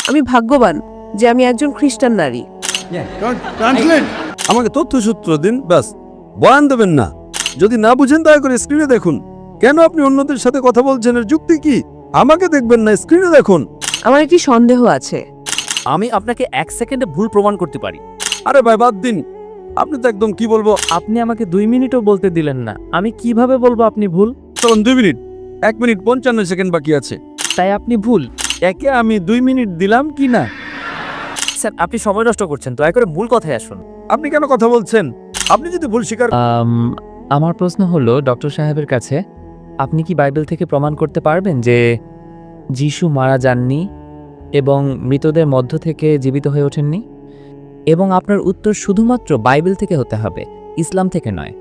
আমি ভাগ্যবান যে আমি একজন খ্রিস্টান নারী। আমাকে তথ্যসূত্র দিন, ব্যাস। বয়ান দেবেন না। যদি না বুঝেন দয়া করে স্ক্রিনে দেখুন। কেন আপনি অন্যদের সাথে কথা বলছেন, এর যুক্তি কি? আমাকে দেখবেন না, স্ক্রিনে দেখুন। আমার একটি সন্দেহ আছে। আমি আপনাকে 1 সেকেন্ডে ভুল প্রমাণ করতে পারি। আরে ভাই বাদ দিন, আপনি তো একদম কি বলবো। আপনি আমাকে 2 মিনিটও বলতে দিলেন না, আমি কিভাবে বলবো আপনি ভুল? চলুন 2 মিনিট, 1 মিনিট 55 সেকেন্ড বাকি আছে। তাই আপনি ভুল। একে আমি 2 মিনিট দিলাম কি না? স্যার, আপনি সময় নষ্ট করছেন, দয়া করে মূল কথায় আসুন। আপনি কেন কথা বলছেন? আপনি যদি ভুল স্বীকার আমার প্রশ্ন হলো ডক্টর সাহেবের কাছে, আপনি কি বাইবেল থেকে প্রমাণ করতে পারবেন যে যিশু মারা যাননি এবং মৃতদের মধ্য থেকে জীবিত হয়ে ওঠেননি? এবং আপনার উত্তর শুধুমাত্র বাইবেল থেকে হতে হবে, ইসলাম থেকে নয়।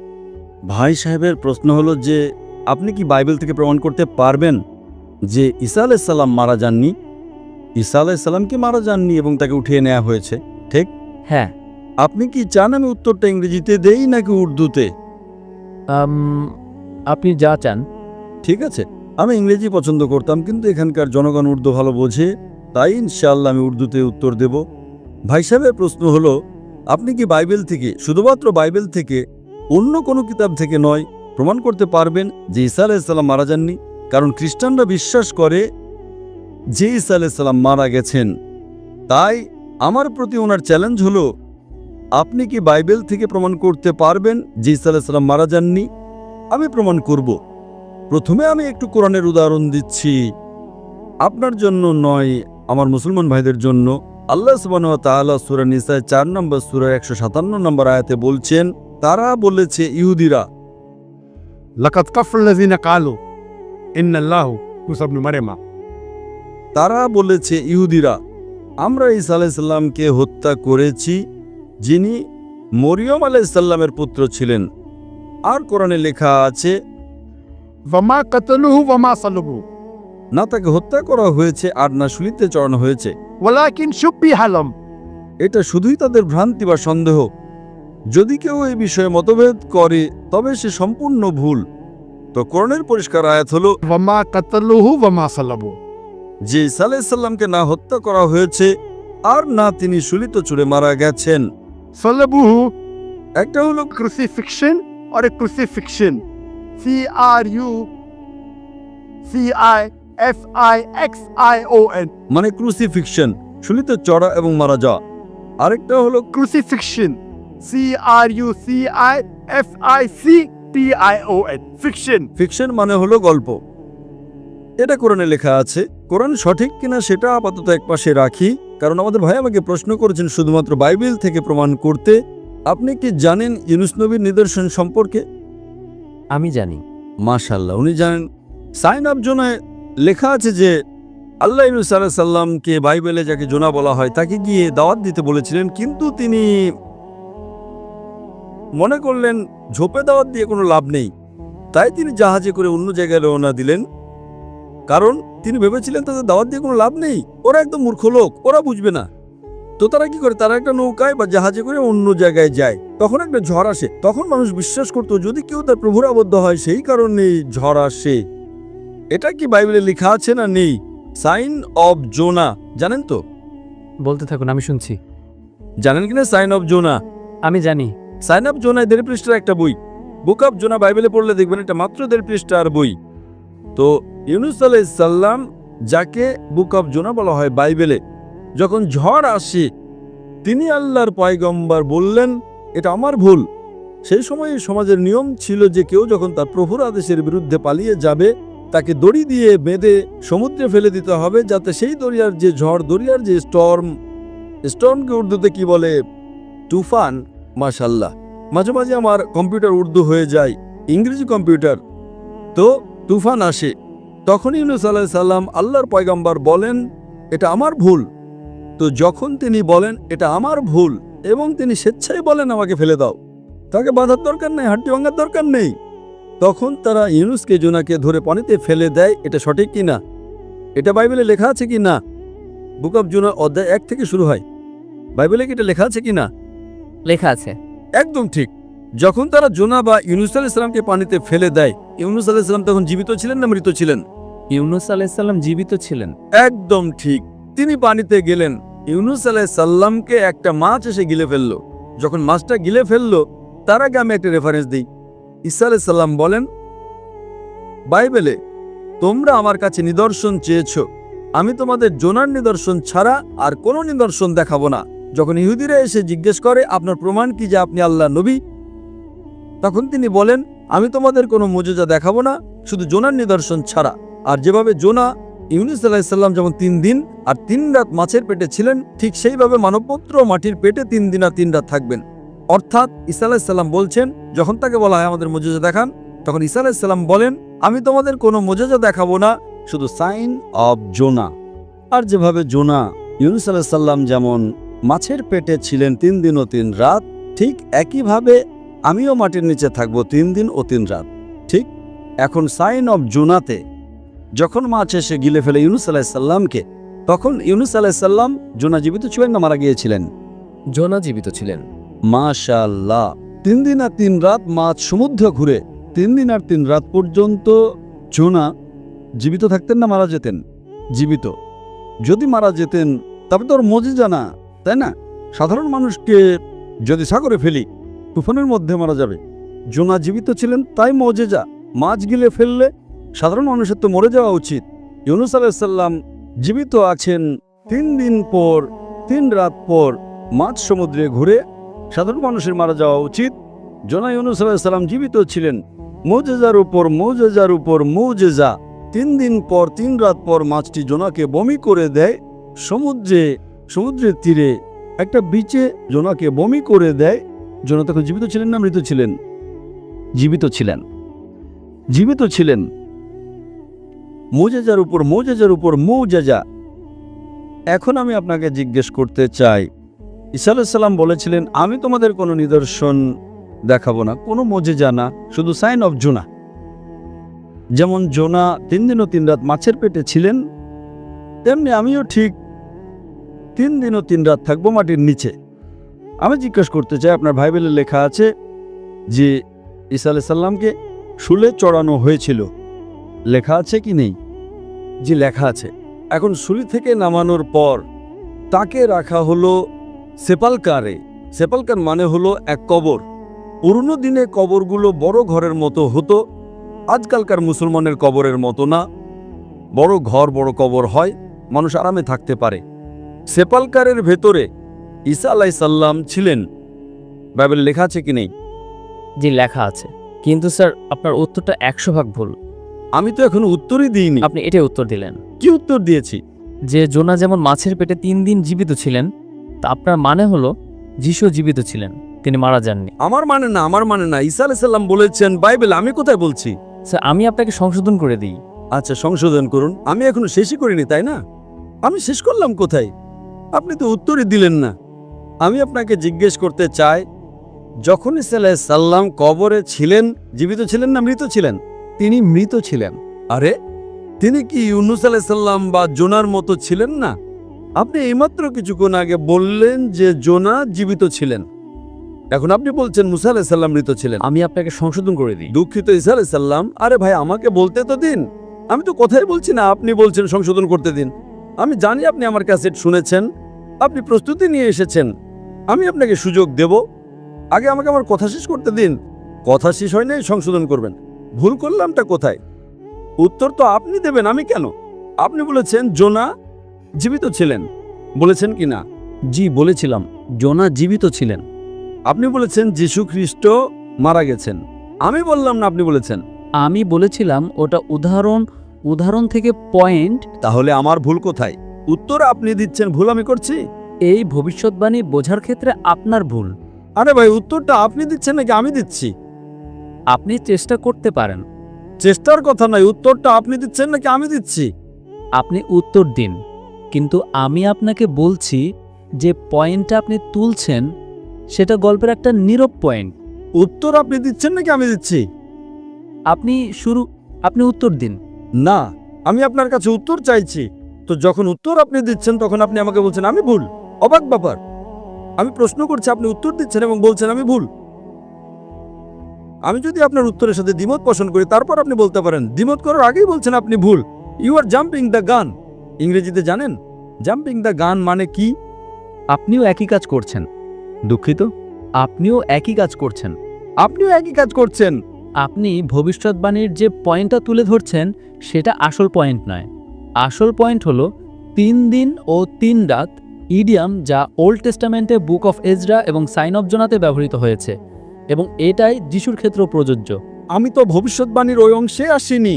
ভাই সাহেবের প্রশ্ন হলো যে আপনি কি বাইবেল থেকে প্রমাণ করতে পারবেন যে ঈসা আলাইহিস সালাম মারা যাননি? ঈসা আলাইহিস সালামকে মারা যাননি এবং তাকে উঠিয়ে নেওয়া হয়েছে, ঠিক? হ্যাঁ। আপনি কি চান আমি উত্তরটা ইংরেজিতে দেই নাকি উর্দুতে? আপনি যা চান। ঠিক আছে, আমি ইংরেজি পছন্দ করতাম, কিন্তু এখানকার জনগণ উর্দু ভালো বোঝে, তাই ইনশাআল্লাহ আমি উর্দুতে উত্তর দেব। ভাই সাহেবের প্রশ্ন হলো, আপনি কি বাইবেল থেকে, শুধুমাত্র বাইবেল থেকে, অন্য কোনো কিতাব থেকে নয়, প্রমাণ করতে পারবেন যে ঈসা আলাইহিস সালাম মারা যাননি? কারণ খ্রিস্টানরা বিশ্বাস করে যে ঈসা আলাইহিস সালাম মারা গেছেন। তাই আমার প্রতি ওনার চ্যালেঞ্জ হলো, আপনি কি বাইবেল থেকে প্রমাণ করতে পারবেন যে ঈসা আলাইহিস সালাম মারা যাননি? আমি প্রমাণ করব। প্রথমে আমি একটু কোরআনের উদাহরণ দিচ্ছি, আপনার জন্য নয়, আমার মুসলমান ভাইদের জন্য। আল্লাহ সুবহানাহু ওয়া তাআলা সূরা নিসায় 4 নম্বর সূরার 157 নম্বর আয়াতে বলছেন, তারা বলেছে ইহুদিরা, لقد كفر الذين قالوا إن الله موسى ابن مريم। তারা বলেছে ইহুদিরা, আমরা ঈসা আলাইহিস সালামকে হত্যা করেছি যিনি মরিয়ম আলাইহিস সালামের পুত্র ছিলেন। আর কোরআনে লেখা আছে, وما قتلوه وما صلبوه না তাকে হত্যা করা হয়েছে আর না শুলিতে চড়ানো হয়েছে। ولكن شبه لهم। এটা শুধুই তাদের ভ্রান্তি বা সন্দেহ। যদি কেউ এই বিষয়ে মতভেদ করে তবে সে সম্পূর্ণ ভুল। তো কোরআনের পরিষ্কার আয়াত হলো وما قتلوه وما صلبوه। যে ঈসা আলাইহিস সালামকে না হত্যা করা হয়েছে আর না তিনি শুলিত চূড়ে মারা গেছেন। صلبوه একটা হলো crucifixion और एक crucifixion CRUCIFIXION মানে ক্রুসিফিকশন, শুলিতে চড়া এবং মারা যাওয়া। আরেকটা হলো crucifixion CRUCIFICTION fiction। ফিকশন, মানে হলো গল্প। এটা কোরআনে লেখা আছে। কোরআন সঠিক কিনা সেটা আপাতত একপাশে রাখি, কারণ আমাদের ভাই আমাকে প্রশ্ন করেছেন শুধুমাত্র বাইবেল থেকে প্রমাণ করতে। আপনি কি জানেন ইউনুস নবীর নিদর্শন সম্পর্কে? আমি জানি। মাশাআল্লাহ, উনি জানেন। সাইন অফ জোনায় লেখা আছে যে আল্লাহ ইউনুস আলাইহিস সালামকে, বাইবেলে যাকে জোনা বলা হয়, তাকে গিয়ে দাওয়াত দিতে বলেছিলেন, কিন্তু তিনি মনে করলেন ঝোপে দাওয়াত দিয়ে কোনো লাভ নেই, তাই তিনি জাহাজে করে অন্য জায়গায় রওনা দিলেন। কারণ তিনি ভেবেছিলেন তাদের দাওয়াত দিয়ে কোনো লাভ নেই, ওরা একদম মূর্খ লোক, ওরা বুঝবে না। তো তারা কি করে, তারা একটা নৌকায় বা জাহাজে করে অন্য জায়গায় যায়। তখন একটা ঝড় আসে। তখন মানুষ বিশ্বাস করতো যদি কেউ তার প্রভুর আবদ্ধ হয় সেই কারণে ঝড় আসে। এটা কি বাইবেলে লেখা আছে না নেই? সাইন অফ জোনা জানেন তো? বলতে থাকুন, আমি শুনছি। জানেন কিনা সাইন অফ জোনা? আমি জানি। সাইন অফ জোনায় 1.5 পৃষ্ঠার একটা বই। বুক অফ জোনা বাইবেলে পড়লে দেখবেন এটা মাত্র 1.5 পৃষ্ঠার বই। তো ইউনুস আলাইহিস সালাম, যাকে বুক অফ জোনা বলা হয় বাইবেলে, যখন ঝড় আসে তিনি আল্লাহর পয়গম্বর বললেন এটা আমার ভুল। সেই সময় সমাজের নিয়ম ছিল যে কেউ যখন তার প্রভুর আদেশের বিরুদ্ধে পালিয়ে যাবে তাকে দড়ি দিয়ে বেঁধে সমুদ্রে ফেলে দিতে হবে, যাতে সেই দরিয়ার যে ঝড়, দরিয়ার যে স্টর্মকে উর্দুতে কি বলে? তুফান। মাশাআল্লাহ, মাঝে মাঝে আমার কম্পিউটার উর্দু হয়ে যায়, ইংরেজি কম্পিউটার। তো তুফান আসে, তখন ইউনুস আলাইহিস সালাম আল্লাহর পয়গম্বর বলেন এটা আমার ভুল। তো যখন তিনি বলেন এটা আমার ভুল এবং তিনি স্বেচ্ছায় বলেন আমাকে ফেলে দাও, তাকে বাঁধার দরকার নেই, হাড্ডি ভাঙার দরকার নেই, তখন তারা ইউনুসকে, জোনাকে ধরে পানিতে ফেলে দেয়। এটা সঠিক কি না? এটা বাইবেলে লেখা আছে কি না? বুক অফ জোনা অধ্যায় 1 থেকে শুরু হয়। বাইবেলে কি এটা লেখা আছে কি না? লেখা আছে। একদম ঠিক। যখন তারা জোনা বা ইউনুস আলাইহিস সালামকে পানিতে ফেলে দেয়, ইউনুস আলাইহিস সালাম তখন জীবিত ছিলেন না মৃত ছিলেন? ইউনুস আলাইহিস সালাম জীবিত ছিলেন। একদম ঠিক। তিনি পানিতে গেলেন, ইউনুস আলাইহিস সালামকে একটা মাছ এসে গিলে ফেললো। যখন মাছটা গিলে ফেললো, তার আগে আমি একটা রেফারেন্স দিই। ঈসা আলাইহিস সালাম বলেন বাইবেলে, তোমরা আমার কাছে নিদর্শন চেয়েছো, আমি তোমাদের জোনার নিদর্শন ছাড়া আর কোনো নিদর্শন দেখাবো না। যখন ইহুদিরা এসে জিজ্ঞেস করে আপনার প্রমাণ কি যে আপনি আল্লাহ নবী, তখন তিনি বলেন আমি তোমাদের কোনো মুজিজা দেখাবো না, শুধু জোনার নিদর্শন ছাড়া। আর যেভাবে জোনা ইউনুস আলাইহিস সালাম যেমন 3 দিন আর 3 রাত মাছের পেটে ছিলেন, ঠিক সেইভাবে মানবপুত্র মাটির পেটে 3 দিন আর 3 রাত থাকবেন। অর্থাৎ ঈসা আলাইহিস সালাম বলছেন, যখন তাকে বলা হয় আমাদের মুজিজা দেখান, তখন ঈসা আলাইহিস সালাম বলেন আমি তোমাদের কোনো মুজিজা দেখাবো না, শুধু সাইন অফ জোনা। আর যেভাবে জোনা ইউনুস আলাইহিস সালাম যেমন মাছের পেটে ছিলেন 3 দিন ও 3 রাত, ঠিক একইভাবে আমিও মাটির নিচে থাকবো 3 দিন ও 3 রাত। ঠিক এখন সাইন অফ জোনাতে যখন মাছ এসে গিলে ফেলে ইউনুস আলাইহিস সালামকে, তখন ইউনুস আলাইহিস সালাম জোনা জীবিত ছিলেন না মারা গিয়েছিলেন? জোনা জীবিত ছিলেন। মাশাআল্লাহ। 3 দিন আর 3 রাত মাছ সমুদ্র ঘুরে 3 দিন আর 3 রাত পর্যন্ত জোনা জীবিত থাকতেন না মারা যেতেন? জীবিত। যদি মারা যেতেন তবে তো ওর মুজিজা না, তাই না? সাধারণ মানুষকে যদি সাগরে ফেলি তুফানের মধ্যে মারা যাবে, জোনা জীবিত ছিলেন তাই মুজিজা। মাছ গিলে ফেললে সাধারণ মানুষের তো মরে যাওয়া উচিত। ইউনুস আলাইহিস সালাম জীবিত আছেন 3 দিন পর 3 রাত পর মাছ সমুদ্রে ঘুরে, সাধারণ মানুষের মারা যাওয়া উচিত। জোনা ইউনুস আলাইহিস সালাম জীবিত ছিলেন, মুজিজার উপর মুজিজার উপর মুজিজা। 3 দিন পর 3 রাত পর মাছটি জোনাকে বমি করে দেয় সমুদ্রের তীরে একটা বিচে জোনাকে বমি করে দেয়। জোনা তখন জীবিত ছিলেন না মৃত ছিলেন? জীবিত ছিলেন, জীবিত ছিলেন। মুজিজার উপর মুজিজার উপর মুজিজা। এখন আমি আপনাকে জিজ্ঞেস করতে চাই, ঈসা আলাইহিস সালাম বলেছিলেন আমি তোমাদের কোনো নিদর্শন দেখাবো না, কোনো মুজিজা না, শুধু সাইন অফ জোনা। যেমন জোনা 3 দিন ও 3 রাত মাছের পেটে ছিলেন, তেমনি আমিও ঠিক 3 দিন ও 3 রাত থাকবো মাটির নিচে। আমি জিজ্ঞেস করতে চাই, আপনার বাইবেলে লেখা আছে যে ঈসা আলাইহিস সালামকে শুলে চড়ানো হয়েছিল, লেখা আছে কি নেই? জি, লেখা আছে। এখন শুলি থেকে নামানোর পর তাকে রাখা হলো সেপালকারে। সেপালকার মানে হলো এক কবর। পুরনো দিনে কবরগুলো বড় ঘরের মতো হতো, আজকালকার মুসলমানের কবরের মতো না। বড় ঘর বড় কবর হয়, মানুষ আরামে থাকতে পারে। সেপালকারের ভেতরে ঈসা আলাইহিস সালাম ছিলেন, বাইবেলে লেখা আছে কি নেই? জি, লেখা আছে, কিন্তু স্যার আপনার উত্তরটা 100% ভুল। আমি তো এখন উত্তরই দিইনি। আপনি এটাই উত্তর দিলেন। কি উত্তর দিয়েছি? যে জোনা যেমন মাছের পেটে 3 দিন জীবিত ছিলেন, তা আপনার মানে হলো যিশু জীবিত ছিলেন, তিনি মারা যাননি। আমার মানে না, ঈসা আলাইহিস সালাম বলেছেন বাইবেল। আমি কোথায় বলছি? স্যার আমি আপনাকে সংশোধন করে দিই। আচ্ছা, সংশোধন করুন। আমি এখনো শেষই করিনি, তাই না? আমি শেষ করলাম কোথায়? আপনি তো উত্তরই দিলেন না। আমি আপনাকে জিজ্ঞেস করতে চাই, যখন ঈসা আলাইহিস সালাম কবরে ছিলেন, জীবিত ছিলেন না মৃত ছিলেন? তিনি মৃত ছিলেন। আরে, তিনি কি ইউনুস আলাইহিস সালাম বা জোনার মতো ছিলেন না? আপনি এইমাত্র কিছুক্ষণ আগে বললেন যে জোনা জীবিত ছিলেন, এখন আপনি বলছেন মুসা আলাইহিস সালাম মৃত ছিলেন। আমি আপনাকে সংশোধন করে দিই। দুঃখিত ঈসা আলাইহিস সালাম। আরে ভাই, আমাকে বলতে তো দিন। আমি তো কথাই বলছি না, আপনি বলছেন সংশোধন করতে দিন। আমি জানি আপনি আমার ক্যাসেট শুনেছেন, আপনি প্রস্তুতি নিয়ে এসেছেন। আমি আপনাকে সুযোগ দেব, আগে আমাকে আমার কথা শেষ করতে দিন। কথা শেষ হয় নাই সংশোধন করবেন। ভুল করলামটা কোথায়? উত্তর তো আপনি দেবেন, আমি কেন? আপনি বলেছেন জোনা জীবিত ছিলেন, বলেছেন কি না? জি বলেছিলাম, জোনা জীবিত ছিলেন। আপনি বলেছেন যীশু খ্রিস্ট মারা গেছেন। আমি বললাম না, আপনি বলেছেন। আমি বলেছিলাম ওটা উদাহরণ থেকে পয়েন্ট। তাহলে আমার ভুল কোথায়? উত্তর আপনি দিচ্ছেন, ভুল আমি করছি? এই ভবিষ্যৎবাণী বোঝার ক্ষেত্রে আপনার ভুল। আরে ভাই, উত্তরটা আপনি দিচ্ছেন নাকি আমি দিচ্ছি? আপনি চেষ্টা করতে পারেন। চেষ্টার কথা নয়, উত্তরটা আপনি দিচ্ছেন নাকি আমি দিচ্ছি? আপনি উত্তর দিন, কিন্তু আমি আপনাকে বলছি যে পয়েন্টটা আপনি তুলছেন সেটা গল্পের একটা নীরব পয়েন্ট। উত্তর আপনি দিচ্ছেন নাকি আমি দিচ্ছি? আপনি উত্তর দিন। না, আমি আপনার কাছে উত্তর চাইছি। তো যখন উত্তর আপনি দিচ্ছেন তখন আপনি আমাকে বলছেন আমি ভুল। অবাক ব্যাপার। আমি প্রশ্ন করছি, আপনি উত্তর দিচ্ছেন এবং বলছেন আমি ভুল। আমি যদি আপনার উত্তরের সাথে দ্বিমত পোষণ করি, তারপর আপনি বলতে পারেন। দ্বিমত করার আগেই বলছেন আপনি ভুল। You R jumping the gun. ইংরেজিতে জানেন? জাম্পিং দ্য গান মানে কি? আপনিও একই কাজ করছেন। দুঃখিত, আপনিও একই কাজ করছেন। আপনিও একই কাজ করছেন। আপনি ভবিষ্যৎবাণীর যে পয়েন্টটা তুলে ধরছেন সেটা আসল পয়েন্ট নয়। আসল পয়েন্ট হলো 3 দিন ও 3 রাত ইডিয়াম, যা ওল্ড টেস্টামেন্টে বুক অফ এজরা এবং সাইন অফ জোনাতে ব্যবহৃত হয়েছে, এবং এটাই যিশুর ক্ষেত্রেও প্রযোজ্য। আমি তো ভবিষ্যৎবাণীর ওই অংশে আসিনি।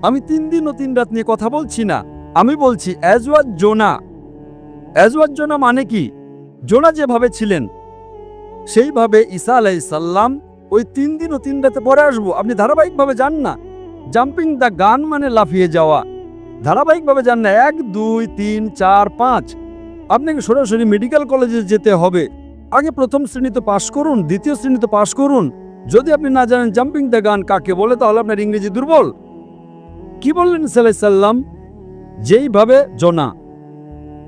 আমি 3 দিন ও 3 রাত নিয়ে কথা বলছি না। আমি বলছি অ্যাজওয়াজ জোনা। অ্যাজওয়াজ জোনা মানে কি? জোনা যেভাবে ছিলেন সেইভাবে ঈসা আলাইহিস সালাম ওই 3 দিন ও 3 রাতে পরে আসবো। আপনি ধারাবাহিকভাবে যান না। জাম্পিং দ্য গান মানে লাফিয়ে যাওয়া। ধারাবাহিকভাবে যান না, 1 2 3 4 5। আপনাকে সরাসরি মেডিকেল কলেজে যেতে হবে। আগে প্রথম শ্রেণীতে পাশ করুন, দ্বিতীয় শ্রেণীতে পাশ করুন। যদি আপনি না জানেন জাম্পিং দ্য গান কাকে বলে, তাহলে আপনার ইংরেজি দুর্বল। কি বললেন সাল্লাম? যেইভাবে জোনা।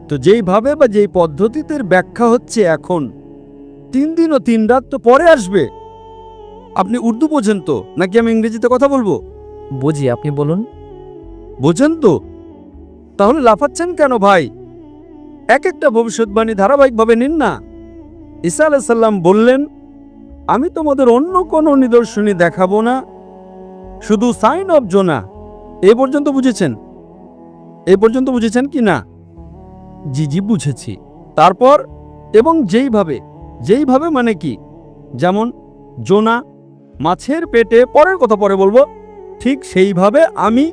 তো যেইভাবে বা যেই পদ্ধতিতে ব্যাখ্যা হচ্ছে এখন 3 দিন ও 3 রাত তো পরে আসবে। আপনি উর্দু বোঝেন তো, নাকি আমি ইংরেজিতে কথা বলবো? বুঝি, আপনি বলুন। বোঝেন তো? তাহলে লাফাচ্ছেন কেন ভাই? এক একটা ভবিষ্যৎবাণী ধারাবাহিকভাবে নিন না। ঈসা আলাইহিস সালাম বললেন, আমি তোমাদের অন্য কোনো নিদর্শনী দেখাবো না, শুধু সাইন অফ জোনা। এ পর্যন্ত বুঝেছেন? এ পর্যন্ত বুঝেছেন কি না? জি জি বুঝেছি। তারপর এবং যেইভাবে মানে কি? যেমন জোনা মাছের পেটে, পরের কথা পরে বলবো, ঠিক সেইভাবে আমি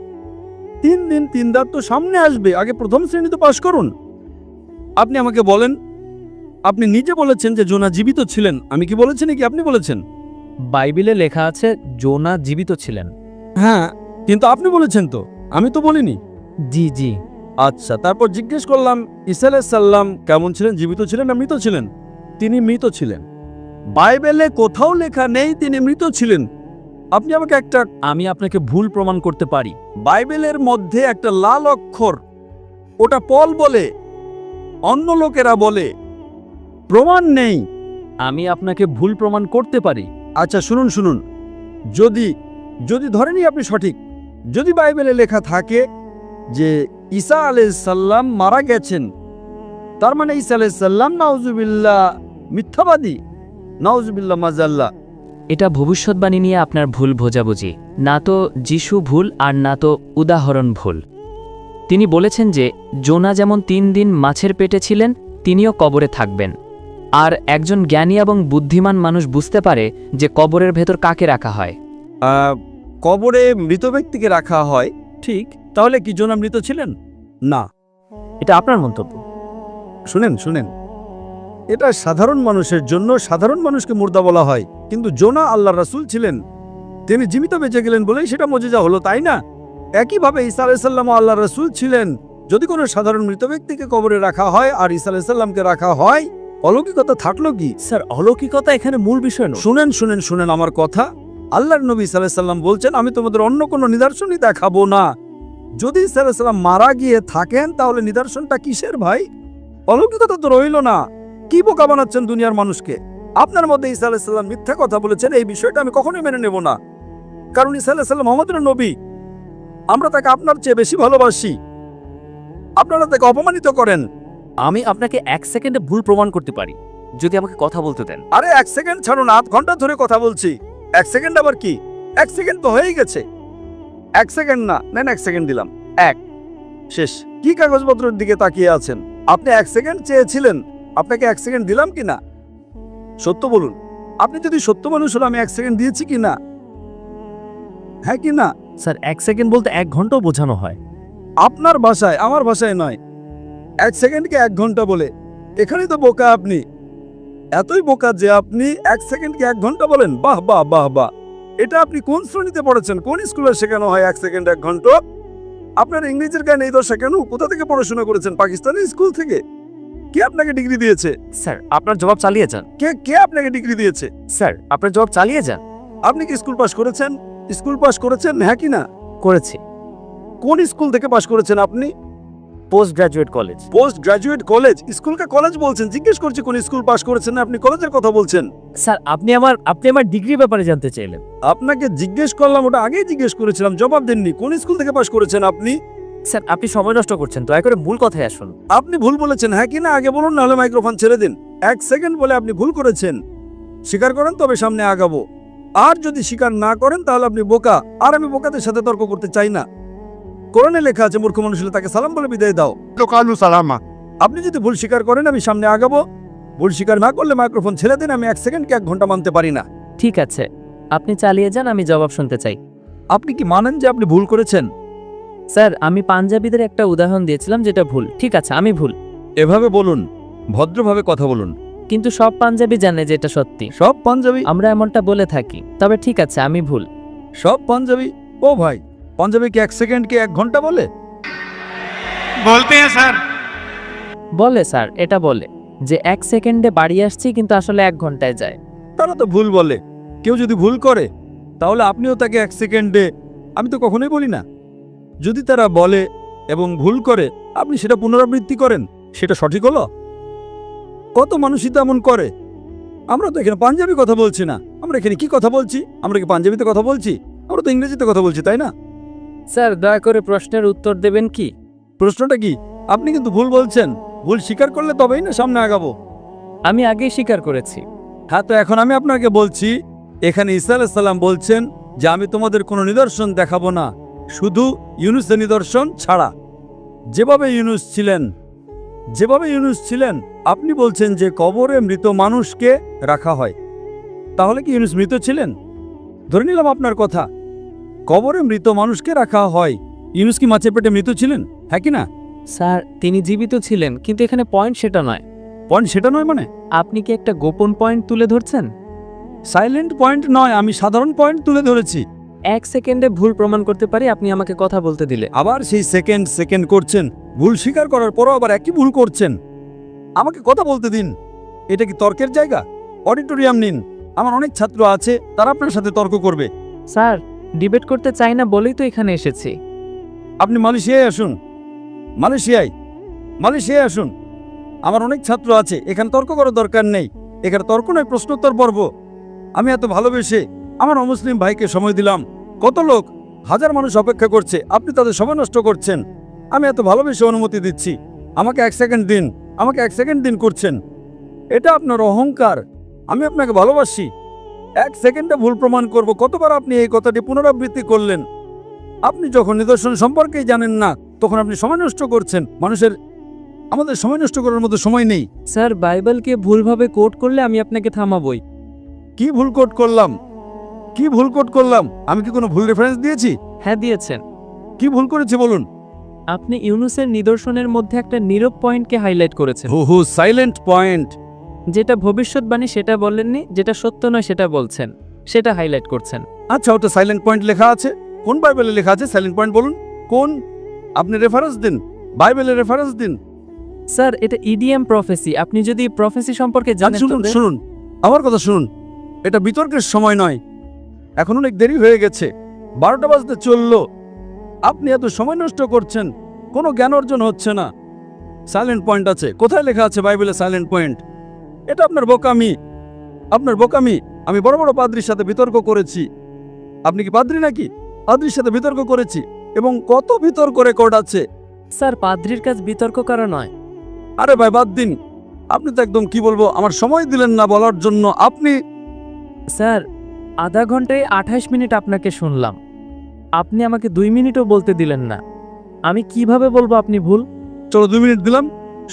3 দিন 3 রাত তো সামনে আসবে। আগে প্রথম শ্রেণীতে পাশ করুন। আপনি আমাকে বলেন, আপনি নিজে বলেছেন যে জোনা জীবিত ছিলেন। আমি কি বলেছি নাকি আপনি বলেছেন? বাইবেলে লেখা আছে জোনা জীবিত ছিলেন। হ্যাঁ, কিন্তু আপনি বলেছেন তো, আমি তো বলিনি। জি জি। আচ্ছা, তারপর জিজ্ঞেস করলাম ঈসা আলাইহিস সালাম কেমন ছিলেন? জীবিত ছিলেন না মৃত ছিলেন? তিনি মৃত ছিলেন। বাইবেলে কোথাও লেখা নেই তিনি মৃত ছিলেন। আপনি আমাকে আমি আপনাকে ভুল প্রমাণ করতে পারি। বাইবেলের মধ্যে একটা লাল অক্ষর, ওটা পল বলে, অন্য লোকেরা বলে, প্রমাণ নেই। আমি আপনাকে ভুল প্রমাণ করতে পারি। আচ্ছা শুনুন, যদি ধরেনি আপনি সঠিক, যদি বাইবেলে লেখা থাকে যে ঈসা আলাইহিস সালাম মারা গেছেন, তার মানে ঈসা আলাইহিস সালাম নাউজুবিল্লাহ মিথ্যাবাদী, নাউজুবিল্লাহ মাজাল্লাহ। এটা ভবিষ্যৎবাণী নিয়ে আপনার ভুল বোঝাবুঝি। না তো যিশু ভুল, আর না তো উদাহরণ ভুল। তিনি বলেছেন যে জোনা যেমন 3 দিন মাছের পেটে ছিলেন, তিনিও কবরে থাকবেন। আর একজন জ্ঞানী এবং বুদ্ধিমান মানুষ বুঝতে পারে যে কবরের ভেতর কাকে রাখা হয়। কবরে মৃত ব্যক্তিকে রাখা হয়, ঠিক। তাহলে কি জোনা মৃত ছিলেন? না। এটা আপনার মন্তব্য। শুনেন, এটা সাধারণ মানুষের জন্য, সাধারণ মানুষকে মুর্দা বলা হয়, কিন্তু জোনা আল্লাহর রাসূল ছিলেন। তিনি জীবিত বেঁচে গেলেন বলেই সেটা মুজিজা হলো, তাই না? একইভাবে ঈসা আলাইহিস সালাম আল্লাহর রাসূল ছিলেন। যদি কোনো সাধারণ মৃত ব্যক্তিকে কবরে রাখা হয় আর ঈসা আলাইহিস সালামকে রাখা হয়, অলৌকিকতা থাকলো কি? স্যার, অলৌকিকতা এখানে মূল বিষয় নয়। শুনেন আমার কথা। আল্লাহর নবী সাল্লাল্লাহু আলাইহি সাল্লাম বলছেন, আমি তোমাদের অন্য কোনো নিদর্শনই দেখাবো না। যদি ঈসা আলাইহিস সালাম মারা গিয়ে থাকেন, তাহলে নিদর্শনটা কিসের ভাই? অলৌকিকতা তো রইল না। কি বোকা বানাচ্ছেন দুনিয়ার মানুষকে? আপনার মধ্যে ঈসা আলাইহিস সালাম মিথ্যা কথা বলেছেন, এই বিষয়টা আমি কখনোই মেনে নেব না। কারণ ঈসা আলাইহিস সালাম আমাদের নবী, আমরা তাকে আপনার চেয়ে বেশি ভালোবাসি। আপনারা তাকে অপমানিত করেন। আমি আপনাকে 1 সেকেন্ডে ভুল প্রমাণ করতে পারি, যদি আমাকে কথা বলতে দেন। আরে 1 সেকেন্ড ছাড়ুন, আধ ঘন্টা ধরে কথা বলছি। 1 সেকেন্ড আবার কি? 1 সেকেন্ড তো হয়েই গেছে। 1 সেকেন্ড না, নেন 1 সেকেন্ড দিলাম। 1 শেষ। কি কাগজপত্রের দিকে তাকিয়ে আছেন? আপনি 1 সেকেন্ড চেয়েছিলেন, আপনাকে 1 সেকেন্ড দিলাম কি না? সত্য বলুন, আপনি যদি সত্য মানুষ হলে আমি 1 সেকেন্ড দিয়েছি কি না? হ্যাঁ কি না? স্যার, 1 সেকেন্ড বলতে 1 ঘন্টাও বোঝানো হয়। আপনার ভাষায়, আমার ভাষায় নয়। 1 সেকেন্ডকে 1 ঘন্টা বলে, এখানেই তো বোকা আপনি। এতই বোকা যে আপনি 1 সেকেন্ডকে 1 ঘন্টা বলেন। বাহ বাহ বাহ বাহ! এটা আপনি কোন শ্রেণীতে পড়েছেন? কোন স্কুলে শেখানো হয় 1 সেকেন্ড 1 ঘন্টা? আপনার ইংরেজির জ্ঞান এই দশা কেন? কোথা থেকে পড়াশোনা করেছেন? পাকিস্তানি স্কুল থেকে? কে আপনাকে ডিগ্রি দিয়েছে? স্যার, আপনার জবাব চালিয়ে যান। কে আপনাকে ডিগ্রি দিয়েছে? স্যার, আপনার জবাব চালিয়ে যান। আপনি কি স্কুল পাস করেছেন? স্কুল পাস করেছেন, হ্যাঁ কি না? করেছি। কোন স্কুল থেকে পাস করেছেন আপনি? Post graduate college. Post graduate college? স্কুলকে কলেজ বলছেন? জিজ্ঞেস করছি কোন স্কুল পাস করেছেন, আপনি কলেজের কথা বলছেন। স্যার, আপনি আমার ডিগ্রির ব্যাপারে জানতে চাইলেন। আপনাকে জিজ্ঞেস করলাম, ওটা আগেই জিজ্ঞেস করেছিলাম, জবাব দেননি। কোন স্কুল থেকে পাস করেছেন আপনি? স্যার আপনি সময় নষ্ট করছেন, দয়া করে মূল কথায় আসুন। আপনি ভুল বলেছেন, হ্যাঁ কি না আগে বলুন, নাহলে মাইক্রোফোন ছেড়ে দিন। 1 সেকেন্ড বলে আপনি ভুল করেছেন, স্বীকার করেন তবে সামনে আগাবো। আর যদি স্বীকার না করেন তাহলে আপনি বোকা, আর আমি বোকাদের সাথে তর্ক করতে চাই না। কোরআনে লেখা আছে মূর্খ মানুষ হলে তাকে সালাম বলে বিদায় দাও। قالوا سلاما আপনি যদি ভুল স্বীকার করেন আমি সামনে আগাবো, ভুল স্বীকার না করলে মাইক্রোফোন ছেড়ে দিন। আমি 1 সেকেন্ডকে 1 ঘন্টা মানতে পারি না। ঠিক আছে, আপনি চালিয়ে যান, আমি জবাব শুনতে চাই। আপনি কি মানেন যে আপনি ভুল করেছেন? স্যার আমি পাঞ্জাবিদের একটা উদাহরণ দিয়েছিলাম যেটা ভুল। ঠিক আছে, আমি ভুল, এভাবে বলুন, ভদ্রভাবে কথা বলুন। কিন্তু সব পাঞ্জাবি জানে যে এটা সত্যি। সব পাঞ্জাবি? আমরা এমনটা বলে থাকি। তবে ঠিক আছে, আমি ভুল। সব পাঞ্জাবি? ও ভাই, পাঞ্জাবি কি 1 সেকেন্ডকে 1 ঘন্টা বলে? बोलते हैं सर। বলে স্যার, এটা বলে যে 1 সেকেন্ডে বাড়ি আসছি, কিন্তু আসলে 1 ঘন্টায় যায়। তারা তো ভুল বলে। কেউ যদি ভুল করে তাহলে আপনিও তাকে 1 সেকেন্ডে, আমি তো কখনোই বলি না। যদি তারা বলে এবং ভুল করে আপনি সেটা পুনরাবৃত্তি করেন, সেটা সঠিক হলো? কত মানুষই তো এমন করে। আমরা তো এখানে পাঞ্জাবি কথা বলছি না, আমরা এখানে কি কথা বলছি? আমরা কি পাঞ্জাবিতে কথা বলছি? আমরা তো ইংরেজিতে কথা বলছি, তাই না? স্যার দয়া করে প্রশ্নের উত্তর দেবেন কি? প্রশ্নটা কি? আপনি কিন্তু ভুল বলছেন। ভুল স্বীকার করলে তবেই না সামনে আগাবো। আমি আগেই স্বীকার করেছি। হ্যাঁ, তো এখন আমি আপনাকে বলছি, এখানে ঈসা আলাইহিস সালাম বলছেন যে আমি তোমাদের কোনো নিদর্শন দেখাবো না, শুধু ইউনুসের নিদর্শন ছাড়া। যেভাবে ইউনুস ছিলেন, আপনি বলছেন যে কবরে মৃত মানুষকে রাখা হয়। তাহলে কি ইউনুস মৃত ছিলেন? ধরে নিলাম আপনার কথা, কবরে মৃত মানুষকে রাখা হয়। ইউনুস কি মাছের পেটে মৃত ছিলেন? হ্যাঁ কি না? স্যার তিনি জীবিত ছিলেন, কিন্তু এখানে পয়েন্ট সেটা নয়। পয়েন্ট সেটা নয় মানে? আপনি কি একটা গোপন পয়েন্ট তুলে ধরছেন? সাইলেন্ট পয়েন্ট নয়, আমি সাধারণ পয়েন্ট তুলে ধরেছি। 1 সেকেন্ডে ভুল প্রমাণ করতে পারি আপনি আমাকে কথা বলতে দিলে। আবার সেই সেকেন্ড করছেন, ভুল স্বীকার করার পরও আবার একই ভুল করছেন। আমাকে কথা বলতে দিন। এটা কি তর্কের জায়গা? অডিটোরিয়াম নিন, আমার অনেক ছাত্র আছে, তারা আপনার সাথে তর্ক করবে। স্যার ডিবেট করতে চাই না বলেই তো এখানে এসেছি। আপনি মালয়েশিয়ায় আসুন, মালয়েশিয়ায় আসুন। আমার অনেক ছাত্র আছে, এখানে তর্ক করার দরকার নেই। এখানে তর্ক নয়, প্রশ্নোত্তর পর্ব। আমি এত ভালোবেসে আমার অমুসলিম ভাইকে সময় দিলাম। কত লোক, হাজার মানুষ অপেক্ষা করছে, আপনি তাদের সময় নষ্ট করছেন। আমি এত ভালোবেসে অনুমতি দিচ্ছি, আমাকে 1 সেকেন্ড দিন, আমাকে 1 সেকেন্ড দিন করছেন। এটা আপনার অহংকার। আমি আপনাকে ভালোবাসি। 1 সেকেন্ডে ভুল প্রমাণ করব। কতবার আপনি এই কথাটি পুনরাবৃত্তি করলেন? আপনি যখন নিদর্শন সম্পর্কেই জানেন না, তখন আপনি সময় নষ্ট করছেন। আমাদের সময় নষ্ট করার মতো সময় নেই। স্যার বাইবেলকে ভুলভাবে কোট করলে আমি আপনাকে থামাবই। কি ভুল কোট করলাম? আমি কি কোনো ভুল রেফারেন্স দিয়েছি? হ্যাঁ দিয়েছেন। কি ভুল করেছি বলুন? আপনি ইউনুসের নিদর্শনের মধ্যে একটা নীরব পয়েন্টকে হাইলাইট করেছেন। Silent point. যেটা ভবিষ্যৎবাণী সেটা বলেননি, যেটা সত্য নয় সেটা বলছেন, সেটা হাইলাইট করছেন। আচ্ছা, ওটা সাইলেন্ট পয়েন্ট লেখা আছে? কোন বাইবেলে লেখা আছে সাইলেন্ট পয়েন্ট বলুন? কোন? আপনি রেফারেন্স দিন, বাইবেলের রেফারেন্স দিন। স্যার এটা ইডিএম প্রফেসি। আপনি যদি প্রফেসি সম্পর্কে জানেন শুনুন, আমার কথা শুনুন। এটা বিতর্কের সময় নয়, এখন অনেক দেরি হয়ে গেছে, 12টা বাজতে চললো। আপনি এত সময় নষ্ট করছেন, কোনো জ্ঞান অর্জন হচ্ছে না। সাইলেন্ট পয়েন্ট আছে, কোথায় লেখা আছে বাইবেলে সাইলেন্ট পয়েন্ট? এটা আপনার বোকামি। আমি বড় বড় পাদ্রীর সাথে বিতর্ক করেছি। আপনি কি পাদ্রী নাকি? পাদ্রীর সাথে বিতর্ক করেছি, এবং কত বিতর্ক রেকর্ড আছে। স্যার পাদ্রীর কাজ বিতর্ক করা নয়। আরে ভাই বাদ দিন, আপনি তো একদম কি বলবো, আমার সময় দিলেন না বলার জন্য। আপনি স্যার আধা ঘন্টায় 28 মিনিট আপনাকে শুনলাম, আপনি আমাকে 2 মিনিটও বলতে দিলেন না। আমি কিভাবে বলবো আপনি ভুল? চলো 2 মিনিট দিলাম,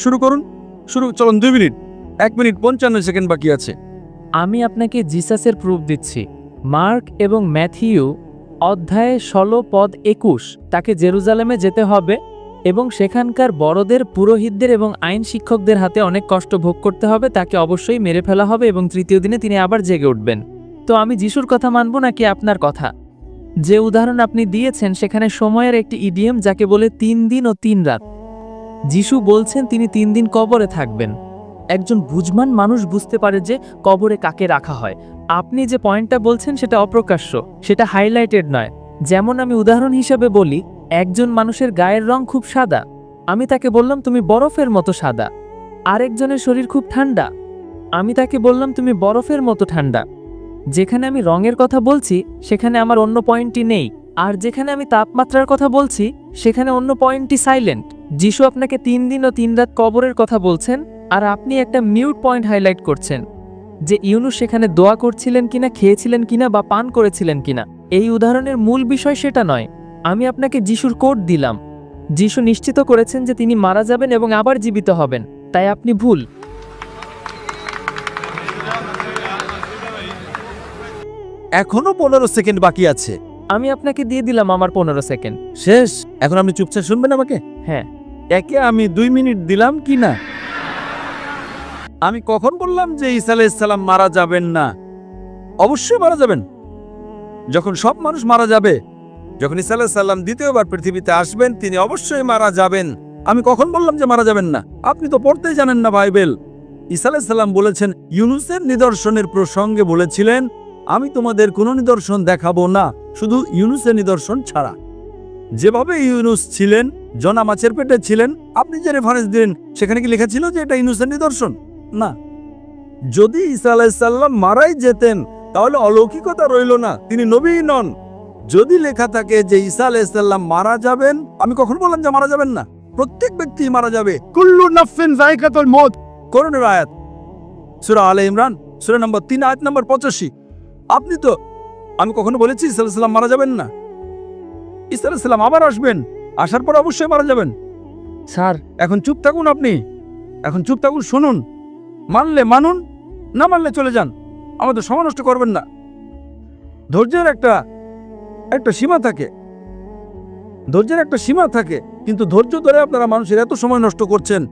শুরু করুন। চলুন 2 মিনিট, 1 মিনিট 55 সেকেন্ড বাকি আছে। আমি আপনাকে জিসাসের প্রুফ দিচ্ছি। মার্ক এবং ম্যাথিউ অধ্যায়ে 16 পদ 21, তাকে জেরুজালেমে যেতে হবে এবং সেখানকার বড়দের, পুরোহিতদের এবং আইন শিক্ষকদের হাতে অনেক কষ্ট ভোগ করতে হবে। তাকে অবশ্যই মেরে ফেলা হবে এবং 3য় দিনে তিনি আবার জেগে উঠবেন। তো আমি যিশুর কথা মানব নাকি আপনার কথা? যে উদাহরণ আপনি দিয়েছেন সেখানে সময়ের একটি ইডিএম যাকে বলে 3 দিন ও 3 রাত। যিশু বলছেন তিনি 3 দিন কবরে থাকবেন। একজন বুঝমান মানুষ বুঝতে পারে যে কবরে কাকে রাখা হয়। আপনি যে পয়েন্টটা বলছেন সেটা অপ্রকাশ্য, সেটা হাইলাইটেড নয়। যেমন আমি উদাহরণ হিসাবে বলি, একজন মানুষের গায়ের রং খুব সাদা, আমি তাকে বললাম তুমি বরফের মতো সাদা। আরেকজনের শরীর খুব ঠান্ডা, আমি তাকে বললাম তুমি বরফের মতো ঠান্ডা। যেখানে আমি রঙের কথা বলছি সেখানে আমার অন্য পয়েন্টটি নেই, আর যেখানে আমি তাপমাত্রার কথা বলছি সেখানে অন্য পয়েন্টটি সাইলেন্ট। যিশু আপনাকে 3 দিন ও 3 রাত কবরের কথা বলছেন, আর আপনি একটা মিউট পয়েন্ট হাইলাইট করছেন যে ইউনুস সেখানে দোয়া করছিলেন কিনা, খেয়েছিলেন কিনা বা পান করেছিলেন কিনা। এই উদাহরণের মূল বিষয় সেটা নয়। আমি আপনাকে যিশুর কোড দিলাম। যিশু নিশ্চিত করেছেন যে তিনি মারা যাবেন এবং আবার জীবিত হবেন, তাই আপনি ভুল। এখনো 15 সেকেন্ড বাকি আছে। আমি আপনাকে দিয়ে দিলাম আমার 15 সেকেন্ড। শেষ। এখন আপনি চুপচাপ শুনবেন আমাকে? হ্যাঁ। একে আমি 2 মিনিট দিলাম কি না? আমি কখন বললাম যে ঈসা আলাইহিস সালাম মারা যাবেন না? অবশ্যই মারা যাবেন। যখন সব মানুষ মারা যাবে, যখন ঈসা আলাইহিস সালাম দ্বিতীয়বার পৃথিবীতে আসবেন, তিনি অবশ্যই মারা যাবেন। আমি কখন বললাম যে মারা যাবেন না? আপনি তো পড়তেই জানেন না বাইবেল। ঈসা আলাইহিস সালাম বলেছেন, ইউনুসের নিদর্শনের প্রসঙ্গে বলেছিলেন, আমি তোমাদের কোনো নিদর্শন দেখাবো না, শুধু ইউনুসের নিদর্শন ছাড়া। যেভাবে ইউনুস ছিলেন, জনা মাছের পেটে ছিলেন, আপনি যে রেফারেন্স দিলেন সেখানে কি লেখা ছিল যে এটা ইউনুসের নিদর্শন? না। যদি ঈসা আলাইহিস সালাম মারাই যেতেন তাহলে অলৌকিকতা রইল না, তিনি নবী নন। যদি লেখা থাকে যে ঈসা আলাইহিস সালাম মারা যাবেন, আমি কখন বললাম যে মারা যাবেন না? প্রত্যেক ব্যক্তি মারা যাবে। কুল্লু নাফসিন যায়কাতুল মউত। কোরআনের আয়াত, সূরা আলে ইমরান, সূরা নম্বর 3, আয়াত নম্বর 85। আপনি তো, আমি কখনো বলেছি ঈসা আলাইহিস সালাম মারা যাবেন না? ঈসা আলাইহিস সালাম আবার আসবেন, আসার পর অবশ্যই মারা যাবেন। স্যার, এখন চুপ থাকুন, আপনি এখন চুপ থাকুন, শুনুন। মানলে মানুন, না মানলে চলে যান। আমাদের সময় নষ্ট করবেন না। ধৈর্যের একটা সীমা থাকে, ধৈর্যের একটা সীমা থাকে, কিন্তু ধৈর্য ধরে আপনারা মানুষের এত সময় নষ্ট করছেন।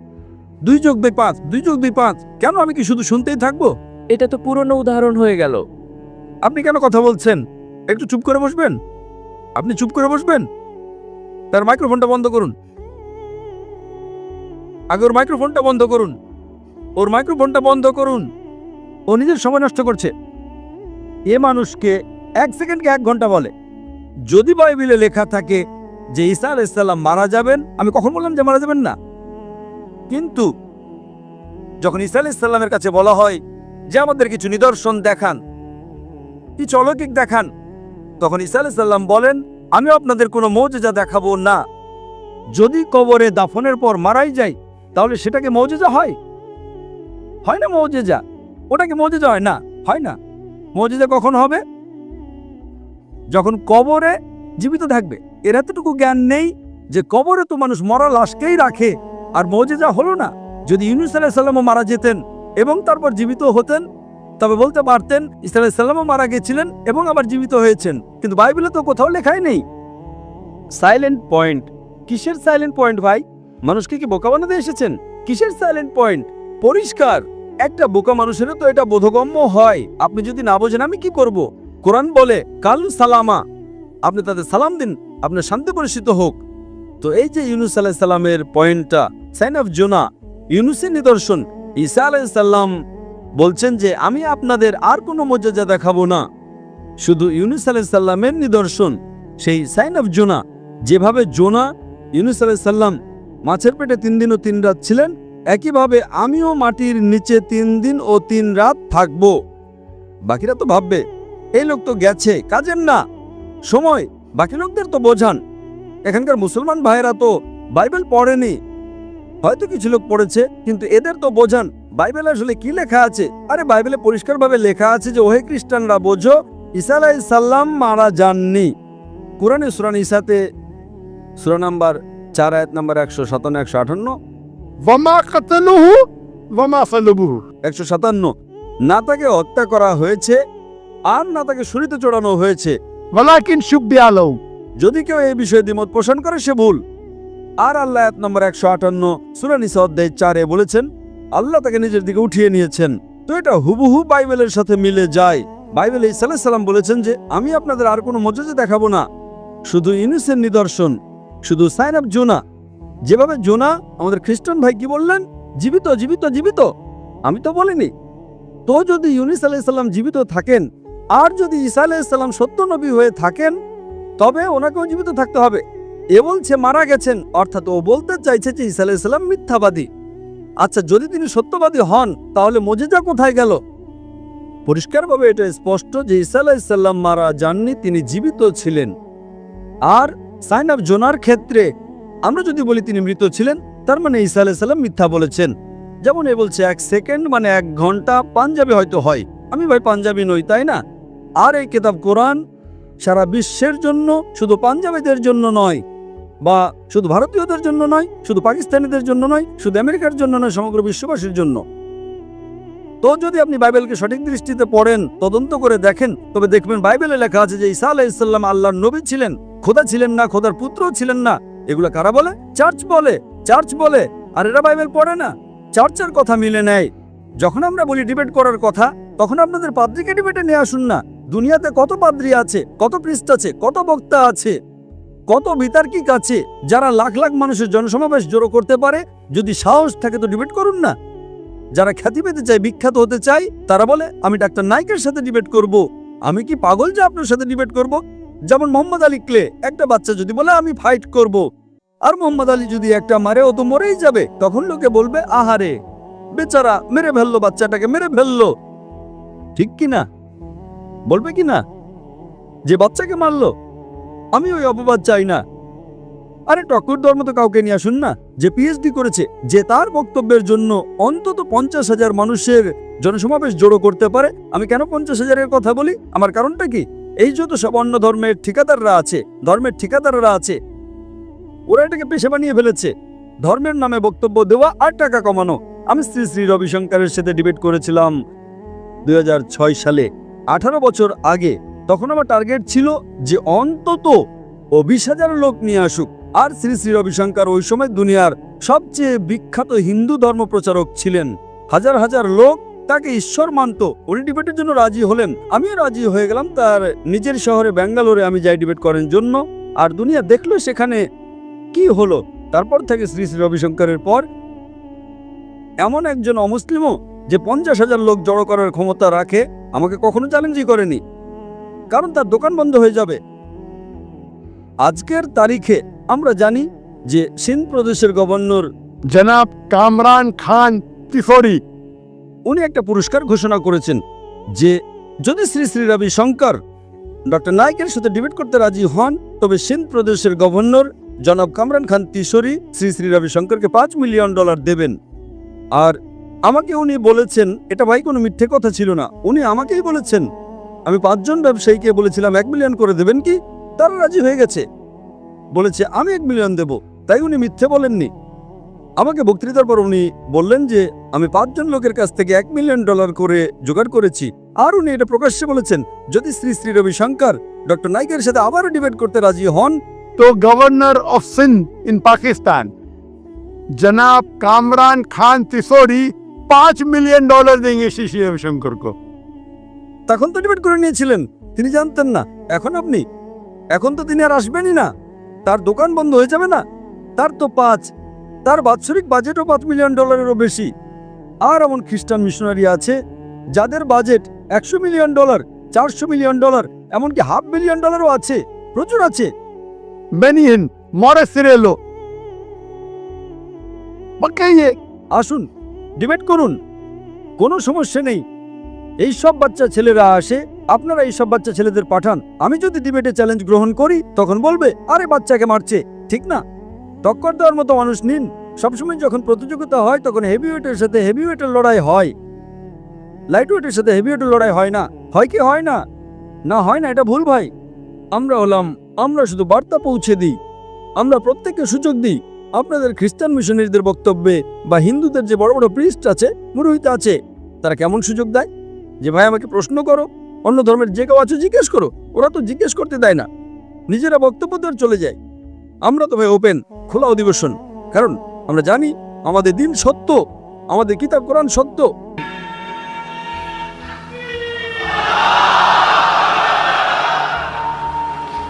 2 যোগ 2 5, 2 যোগ 2 5। কেন আমি কি শুধু শুনতেই থাকবো? এটা তো পুরনো উদাহরণ হয়ে গেল। আপনি কেন কথা বলছেন? একটু চুপ করে বসবেন। আপনি চুপ করে বসবেন। তার মাইক্রোফোনটা বন্ধ করুন। আগে ওর মাইক্রোফোনটা বন্ধ করুন। ওর মাইক্রোফোনটা বন্ধ করুন। ও নিজের সময় নষ্ট করছে। এ মানুষকে 1 সেকেন্ডকে 1 ঘন্টা বলে। যদি বাইবেলে লেখা থাকে যে ঈসা আলাইহিস সালাম মারা যাবেন, আমি কখন বললাম যে মারা যাবেন না? কিন্তু যখন ঈসা আলাইহিস সালামের কাছে বলা হয় যে আমাদের কিছু নিদর্শন দেখান, কিছু অলৌকিক দেখান, তখন ঈসা আলাইহিস সালাম বলেন, আমি আপনাদের কোনো মুজিজা দেখাবো না। যদি কবরে দাফনের পর মারাই যায় তাহলে সেটাকে মুজিজা হয়? হয় না মুজিজা। ওটাকে মুজিজা হয় না, হয় না। মুজিজা কখন হবে? যখন কবরে জীবিত থাকবে। এর এতটুকু জ্ঞান নেই যে কবরে তো মানুষ মরা লাশকেই রাখে, আর মুজিজা হলো না। যদি ইউনুস আলাইহিস সালামও মারা যেতেন এবং তারপর জীবিত হতেন, তবে বলতে পারতেন ঈসা আলাইহিস সালামও মারা গেছিলেন এবং আবার জীবিত হয়েছেন। কিন্তু বাইবেলে তো কোথাও লেখাই নেই। Silent point. কিসের সাইলেন্ট পয়েন্ট ভাই? মানুষকে কি বোকা বানাতে এসেছেন? কিসের সাইলেন্ট পয়েন্ট? পরিষ্কার। একটা বোকা মানুষেরও তো এটা বোধগম্য হয়। আপনি যদি না বোঝেন আমি কি করব? কোরআন বলে কাল সালামা, আপনি তাদের সালাম দিন, আপনার শান্তি পরিচিত হোক। তো এই যে ইউনুস আলাইহিস সালামের পয়েন্টটা, সাইন অফ জোনা, ইউনুসের নিদর্শন। ঈসা আলাইহিস সালাম বলছেন যে আমি আপনাদের আর কোনো মুজিজা দেখাবো না, শুধু ইউনুস আলাইহিস সালামের নিদর্শন, সেই সাইন অফ জোনা। যেভাবে জোনা, ইউনুস আলাইহিস সালাম মাছের পেটে 3 দিন ও 3 রাত ছিলেন, একইভাবে আমিও মাটির নিচে 3 দিন ও 3 রাত থাকব। বাকিরা তো ভাববে এই লোক তো গেছে, কাজের না, সময়। বাকি লোকদের তো বোঝান। এখানকার মুসলমান ভাইয়েরা তো বাইবেল পড়েনি, হয়তো কিছু লোক পড়েছে, কিন্তু এদের তো বোঝান বাইবেলে আসলে কি লেখা আছে। আরে বাইবেলে পরিষ্কারভাবে লেখা আছে যে ওহে খ্রিস্টানরা বোঝো, ঈসা আলাইহিস সালাম মারা যাননি। কোরআনে সূরা নিসাতে সূরা নাম্বার 4, আয়াত নাম্বার 157, 158, ওয়ামা কাতালুহু ওয়ামা সালাবুহু। 157। না তাকে হত্যা করা হয়েছে আর না তাকে ছুরিতে চড়ানো হয়েছে, ওয়ালাকিন শুববিহা লাহু। যদি কেউ এই বিষয়ে দ্বিমত পোষণ করে সে ভুল। আর আল্লাহ আয়াত নম্বর 158 সূরা নিসা অধ্যায় 4-এ বলেছেন আল্লাহ তাকে নিজের দিকে উঠিয়ে নিয়েছেন। তো এটা হুবহু বাইবেলের সাথে মিলে যায়। বাইবেলে ঈসা আলাইহিস সালাম বলেছেন যে আমি আপনাদের আর কোনো মুজিজা দেখাবো না, শুধু ইউনুসের নিদর্শন, শুধু সাইন অফ জোনা। যেভাবে জোনা, আমাদের খ্রিস্টান ভাই কি বললেন? জীবিত, জীবিত, জীবিত। আমি তো বলিনি। তো যদি ইউনুস আলাইহিস সালাম জীবিত থাকেন আর যদি ঈসা আলাইহিস সালাম সত্য নবী হয়ে থাকেন, তবে ওনাকেও জীবিত থাকতে হবে। এ বলছে মারা গেছেন, অর্থাৎ ও বলতে চাইছে যে ঈসা আলাইহিস সালাম মিথ্যাবাদী। আচ্ছা, যদি তিনি সত্যবাদী হন তাহলে মুজিজা কোথায় গেল? পরিষ্কারভাবে এটা স্পষ্ট যে ঈসা আলাইহিস সালাম মারা যাননি, তিনি জীবিত ছিলেন। আর সাইন অফ জোনার ক্ষেত্রে আমরা যদি বলি তিনি মৃত ছিলেন, তার মানে ঈসা আলাইহিস সালাম মিথ্যা বলেছেন। যেমন এ বলছে 1 সেকেন্ড মানে 1 ঘন্টা, পাঞ্জাবি হয়তো হয়, আমি ভাই পাঞ্জাবি নই, তাই না? আর এই কিতাব কোরআন সারা বিশ্বের জন্য, শুধু পাঞ্জাবিদের জন্য নয়, বা শুধু ভারতীয়দের জন্য নয়, শুধু পাকিস্তানিদের জন্য নয়, শুধু আমেরিকার জন্য নয়, সমগ্র বিশ্ববাসীর জন্য। তো যদি আপনি বাইবেলকে সঠিক দৃষ্টিতে পড়েন, তদন্ত করে দেখেন, তবে দেখবেন বাইবেলে লেখা আছে যে ঈসা আলাইহিস সালাম আল্লাহর নবী ছিলেন, খোদা ছিলেন না, খোদার পুত্র ছিলেন না। এগুলো কারা বলে? চার্চ বলে, চার্চ বলে। আর এরা বাইবেল পড়ে না, চার্চের কথা মিলে নেয়। যখন আমরা বলি ডিবেট করার কথা, তখন আপনাদের পাদ্রীকে ডিবেটে নিয়ে আসুন না। দুনিয়াতে কত পাদ্রী আছে, কত পৃষ্ঠ আছে, কত বক্তা আছে, কত বিতার্কিক আছে, যারা লাখ লাখ মানুষের জনসমাবেশ জড়ো করতে পারে। যদি সাহস থাকে তো ডিবেট করুন না। যারা খ্যাতি পেতে চায়, বিখ্যাত হতে চায়, তারা বলে আমি ডাক্তার নাইকের সাথে ডিবেট করব। আমি কি পাগল যে আপনার সাথে ডিবেট করব? যেমন মোহাম্মদ আলী ক্লে, একটা বাচ্চা যদি বলে আমি ফাইট করব, আর মোহাম্মদ আলী যদি একটা মারে, ও তো মরেই যাবে, তখন লোকে বলবে আহারে বেচারা মেরে ফেললো, বাচ্চাটাকে মেরে ফেললো। ঠিক কি না? বলবে কি না যে বাচ্চাকে মারলো? আমি ওই অপবাদ চাই না। আরে টক্কর ধর্ম তো কাউকে নিয়ে আসুন না, যে পিএইচডি করেছে, যে তার বক্তব্যের জন্য অন্তত 50,000 মানুষের জনসমাবেশ জড়ো করতে পারে। আমি কেন 50,000-এর কথা বলি? আমার কারণটা কি? এই যত সব অন্য ধর্মের ঠিকাদাররা আছে, ধর্মের ঠিকাদাররা আছে, ওরা এটাকে পেশা বানিয়ে ফেলেছে, ধর্মের নামে বক্তব্য দেওয়া আর টাকা কমানো। আমি শ্রী শ্রী রবিশঙ্করের সাথে ডিবেট করেছিলাম 2006 সালে, 18 বছর আগে। তখন আমার টার্গেট ছিল যে অন্তত 20,000 লোক নিয়ে আসুক। আর শ্রী শ্রী রবিশঙ্কর ওই সময় দুনিয়ার সবচেয়ে বিখ্যাত হিন্দু ধর্ম প্রচারক ছিলেন। হাজার হাজার লোক তাকে ঈশ্বর মানত। উনি ডিবেটের জন্য রাজি হলেন, আমিও রাজি হয়ে গেলাম। তার নিজের শহরে ব্যাঙ্গালোরে আমি যাই ডিবেট করার জন্য। আর দুনিয়া দেখলো সেখানে কি হলো। তারপর থেকে শ্রী শ্রী রবিশঙ্করের পর এমন একজন অমুসলিমও যে 50,000 লোক জড়ো করার ক্ষমতা রাখে, আমাকে কখনো চ্যালেঞ্জই করেনি, কারণ তার দোকান বন্ধ হয়ে যাবে। আজকের তারিখে আমরা জানি যে সিন্ধ প্রদেশের গভর্নর जनाब कामरान खान तिफोरी উনি একটা পুরস্কার ঘোষণা করেছেন যে যদি শ্রী শ্রী রবিশঙ্কর ডক্টর নাইকের সাথে ডিবেট করতে রাজি হন, তবে সিন্ধ প্রদেশের গভর্নর জনাব কামরান খান তিশোরি শ্রী শ্রী রবিশঙ্করকে $5 মিলিয়ন দেবেন। আর আমাকে উনি বলেছেন, এটা ভাই কোনো মিথ্যে কথা ছিল না, উনি আমাকেই বলেছেন। আমি 5 জন ব্যবসায়ীকে বলেছিলাম 1 মিলিয়ন করে দেবেন কি? তারা রাজি হয়ে গেছে, বলেছে আমি 1 মিলিয়ন দেব। তাই উনি মিথ্যে বলেননি। আমাকে বক্তৃতার পর উনি বললেন যে আমি 5 জন লোকের কাছ থেকে $1 মিলিয়ন করে জোগাড় করেছি। আর উনি এটা প্রকাশ্যে বলেছেন, যদি শ্রী শ্রী রবিশঙ্কর ডক্টর নাইকের সাথে আবারও ডিবেট করতে রাজি হন, तो गवर्नर ऑफ सिंध इन पाकिस्तान जनाब कामरान खान तिसोरी $5 मिलियन देंगे श्री श्री रविशंकर को। তখন তো ডিবেট করে নিয়েছিলেন, তিনি জানতেন না। এখন তো তিনি আর আসবেনই না, তার দোকান বন্ধ হয়ে যাবে না। তার তো তার বাৎসরিক বাজেটও $5 মিলিয়নেরও বেশি। আর এমন খ্রিস্টান মিশনারি আছে যাদের বাজেট $100 মিলিয়ন, $400 মিলিয়ন, এমনকি $500 মিলিয়ন আছে, প্রচুর আছে। बेनियन मॉरेसिरेलो बकाइए আসুন ডিবেট করুন, কোনো সমস্যা নেই। এই সব বাচ্চা ছেলেরা আসে, আপনারা এই সব বাচ্চা ছেলেদের পাঠান। আমি যদি ডিবেটে চ্যালেঞ্জ গ্রহণ করি, তখন বলবে আরে বাচ্চাকে মারছে, ঠিক না? টক্কর দেওয়ার মতো মানুষ নিন। সবসময় যখন প্রতিযোগিতা হয়, তখন হেভিওয়েটের সাথে হেভিওয়েটের লড়াই হয়, লাইট ওয়েটের সাথে হেভিওয়েটের লড়াই হয় না। হয় কি হয় না? না, হয় না, এটা ভুল ভাই। আমরা শুধু বার্তা পৌঁছে দিই, আমরা প্রত্যেককে সুযোগ দিই। আপনাদের খ্রিস্টান মিশনারিদের বক্তব্যে বা হিন্দুদের যে বড় বড় প্রিস্ট আছে, পুরোহিত আছে, তারা কেমন সুযোগ দেয় যে ভাই আমাকে প্রশ্ন করো, অন্য ধর্মের যে কেউ আছে জিজ্ঞেস করো। ওরা তো জিজ্ঞেস করতে দেয় না, নিজেরা বক্তব্য দেওয়ার চলে যায়। আমরা তো ভাই ওপেন, খোলা অধিবেশন, কারণ আমরা জানি আমাদের দিন সত্য, আমাদের কিতাব কোরআন সত্য।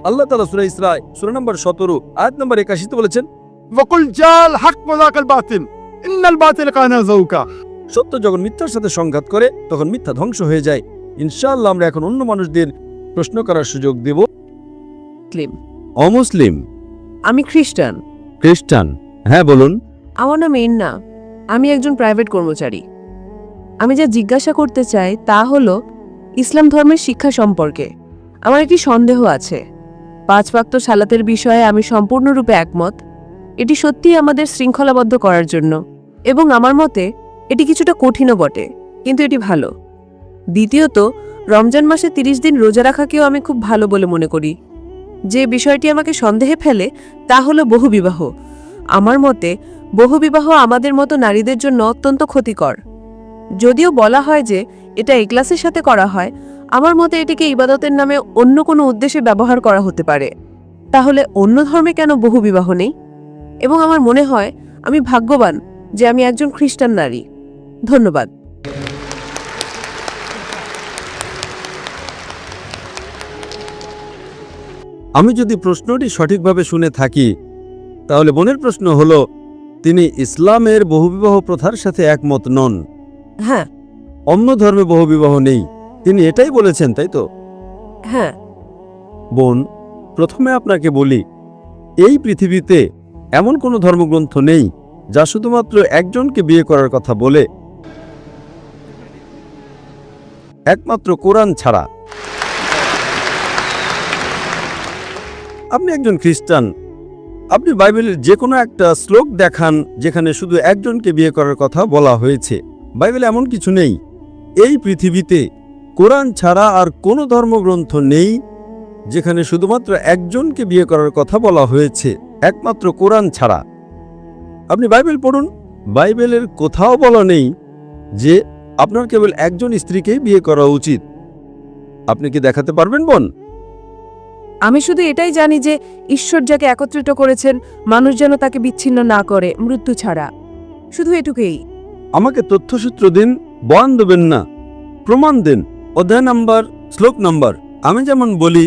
আল্লাহ তাআলা সূরা ইসরা সূরা নম্বর 17 আয়াত নম্বর 81 বলেছেন, वकुल जाल हक वज़ाकल बातिल इन्नल बातिल काना ज़ऊका। সত্য যখন মিথ্যার সাথে সংঘাত করে, তখন মিথ্যা ধ্বংস হয়ে যায়। ইনশাআল্লাহ আমরা এখন অন্য মানুষদের প্রশ্ন করার সুযোগ দেব। মুসলিম। অমুসলিম। আমি খ্রিস্টান। খ্রিস্টান, হ্যাঁ বলুন। আমার নাম এন্না। আমি একজন প্রাইভেট কর্মচারী। আমি যা জিজ্ঞাসা করতে চাই তা হলো ইসলাম ধর্মের শিক্ষা সম্পর্কে। আমার একটি সন্দেহ আছে। 5 ওয়াক্ত সালাতের বিষয়ে আমি সম্পূর্ণরূপে একমত। এটি সত্যিই আমাদের শৃঙ্খলাবদ্ধ করার জন্য, এবং আমার মতে এটি কিছুটা কঠিনও বটে, কিন্তু এটি ভালো। দ্বিতীয়ত, রমজান মাসে 30 দিন রোজা রাখাকেও আমি খুব ভালো বলে মনে করি। যে বিষয়টি আমাকে সন্দেহে ফেলে তা হলো বহুবিবাহ। আমার মতে বহুবিবাহ আমাদের মতো নারীদের জন্য অত্যন্ত ক্ষতিকর। যদিও বলা হয় যে এটা ইখলাসের সাথে করা হয়, আমার মতে এটিকে ইবাদতের নামে অন্য কোনো উদ্দেশ্যে ব্যবহার করা হতে পারে। তাহলে অন্য ধর্মে কেন বহুবিবাহ নেই? এবং আমার মনে হয় আমি ভাগ্যবান যে আমি একজন খ্রিস্টান নারী। ধন্যবাদ। আমি যদি প্রশ্নটি সঠিকভাবে শুনে থাকি, তাহলে বোনের প্রশ্ন হলো, তিনি ইসলামের বহুবিবাহ প্রথার সাথে একমত নন, হ্যাঁ। অন্য ধর্মে বহুবিবাহ নেই, তিনি এটাই বলেছেন, তাই তো? হ্যাঁ। বোন, প্রথমে আপনাকে বলি, এই পৃথিবীতে এমন কোনো ধর্মগ্রন্থ নেই যা শুধুমাত্র একজনকে বিয়ে করার কথা বলে, একমাত্র কোরআন ছাড়া। আপনি একজন খ্রিস্টান, আপনি বাইবেলের যে কোনো একটা শ্লোক দেখান যেখানে শুধু একজনকে বিয়ে করার কথা বলা হয়েছে। বাইবেলে এমন কিছু নেই। এই পৃথিবীতে কোরআন ছাড়া আর কোনো ধর্মগ্রন্থ নেই যেখানে শুধুমাত্র একজনকে বিয়ে করার কথা বলা হয়েছে, একমাত্র কোরআন ছাড়া। আপনি বাইবেল পড়ুন, বাইবেলের কোথাও বলা নেই যে আপনার কেবল একজন স্ত্রীকেই বিয়ে করা উচিত। আপনি কি দেখাতে পারবেন বোন? আমি শুধু এটাই জানি যে ঈশ্বর যাকে একত্রিত করেছেন, মানুষ যেন তাকে বিচ্ছিন্ন না করে মৃত্যু ছাড়া। শুধু এটুকুই। আমাকে তথ্যসূত্র দিন, বয়ান দেবেন না, প্রমাণ দিন, অধ্যায় নাম্বার, শ্লোক নাম্বার। আমি যেমন বলি,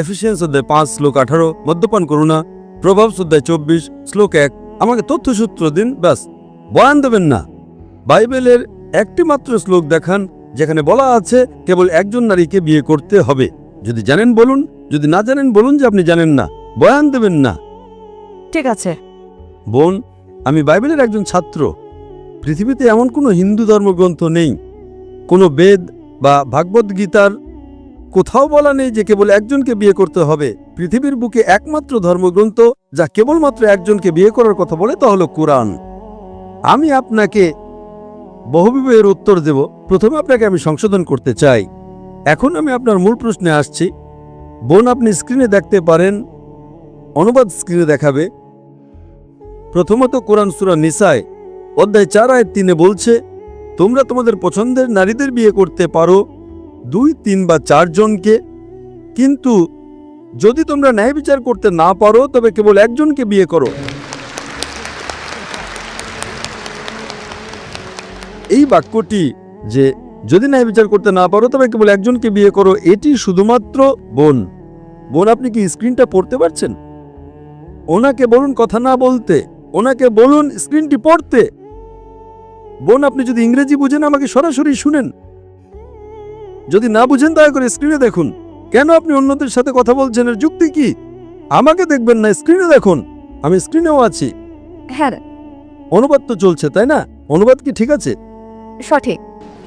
এফিসিয়েন্স অধ্যায় 5 শ্লোক 18 মদ্যপান করো না, প্রভাবস অধ্যায় 24 শ্লোক 1। আমাকে তথ্যসূত্র দিন, ব্যাস, বয়ান দেবেন না। বাইবেলের একটি মাত্র শ্লোক দেখান যেখানে বলা আছে কেবল একজন নারীকে বিয়ে করতে হবে। যদি জানেন বলুন, যদি না জানেন বলুন যে আপনি জানেন না, বয়ান দেবেন না। ঠিক আছে বোন, আমি বাইবেলের একজন ছাত্র। পৃথিবীতে এমন কোনো হিন্দু ধর্মগ্রন্থ নেই, কোনো বেদ বা ভাগবত গীতার কোথাও বলা নেই যে কেবল একজনকে বিয়ে করতে হবে। পৃথিবীর বুকে একমাত্র ধর্মগ্রন্থ যা কেবলমাত্র একজনকে বিয়ে করার কথা বলে তা হলো কোরআন। আমি আপনাকে বহুবিবাহের উত্তর দেব। প্রথমে আপনাকে আমি সংশোধন করতে চাই। এখন আমি আপনার মূল প্রশ্নে আসছি। বোন, আপনি স্ক্রিনে দেখতে পারেন, অনুবাদ স্ক্রিনে দেখাবে। প্রথমত কোরআন সূরা নিসায় অধ্যায় 4 আয়াত 3 বলছে, তোমরা তোমাদের পছন্দের নারীদের বিয়ে করতে পারো 2, 3 বা 4 জনকে, কিন্তু যদি তোমরা ন্যায় বিচার করতে না পারো তবে কেবল একজনকে বিয়ে করো। এই বাক্যটি যে যদি ন্যায় বিচার করতে না পারো তবে কেবল একজনকে বিয়ে করো, এটি শুধুমাত্র বোন, আপনি কি স্ক্রিনটা পড়তে পারছেন? ওনাকে বলুন কথা না বলতে, ওনাকে বলুন স্ক্রিনটি পড়তে। বোন, আপনি যদি ইংরেজি বুঝেন আমাকে সরাসরি শুনেন, যদি না বুঝেন দয়া করে স্ক্রিনে দেখুন। কেন আপনি অন্যদের সাথে কথা বলছেন, এর যুক্তি কি? আমাকে দেখবেন না, স্ক্রিনে দেখুন, আমি স্ক্রিনেও আছি। হ্যাঁ, অনুবাদ তো চলছে, তাই না? অনুবাদ কি ঠিক আছে? সঠিক।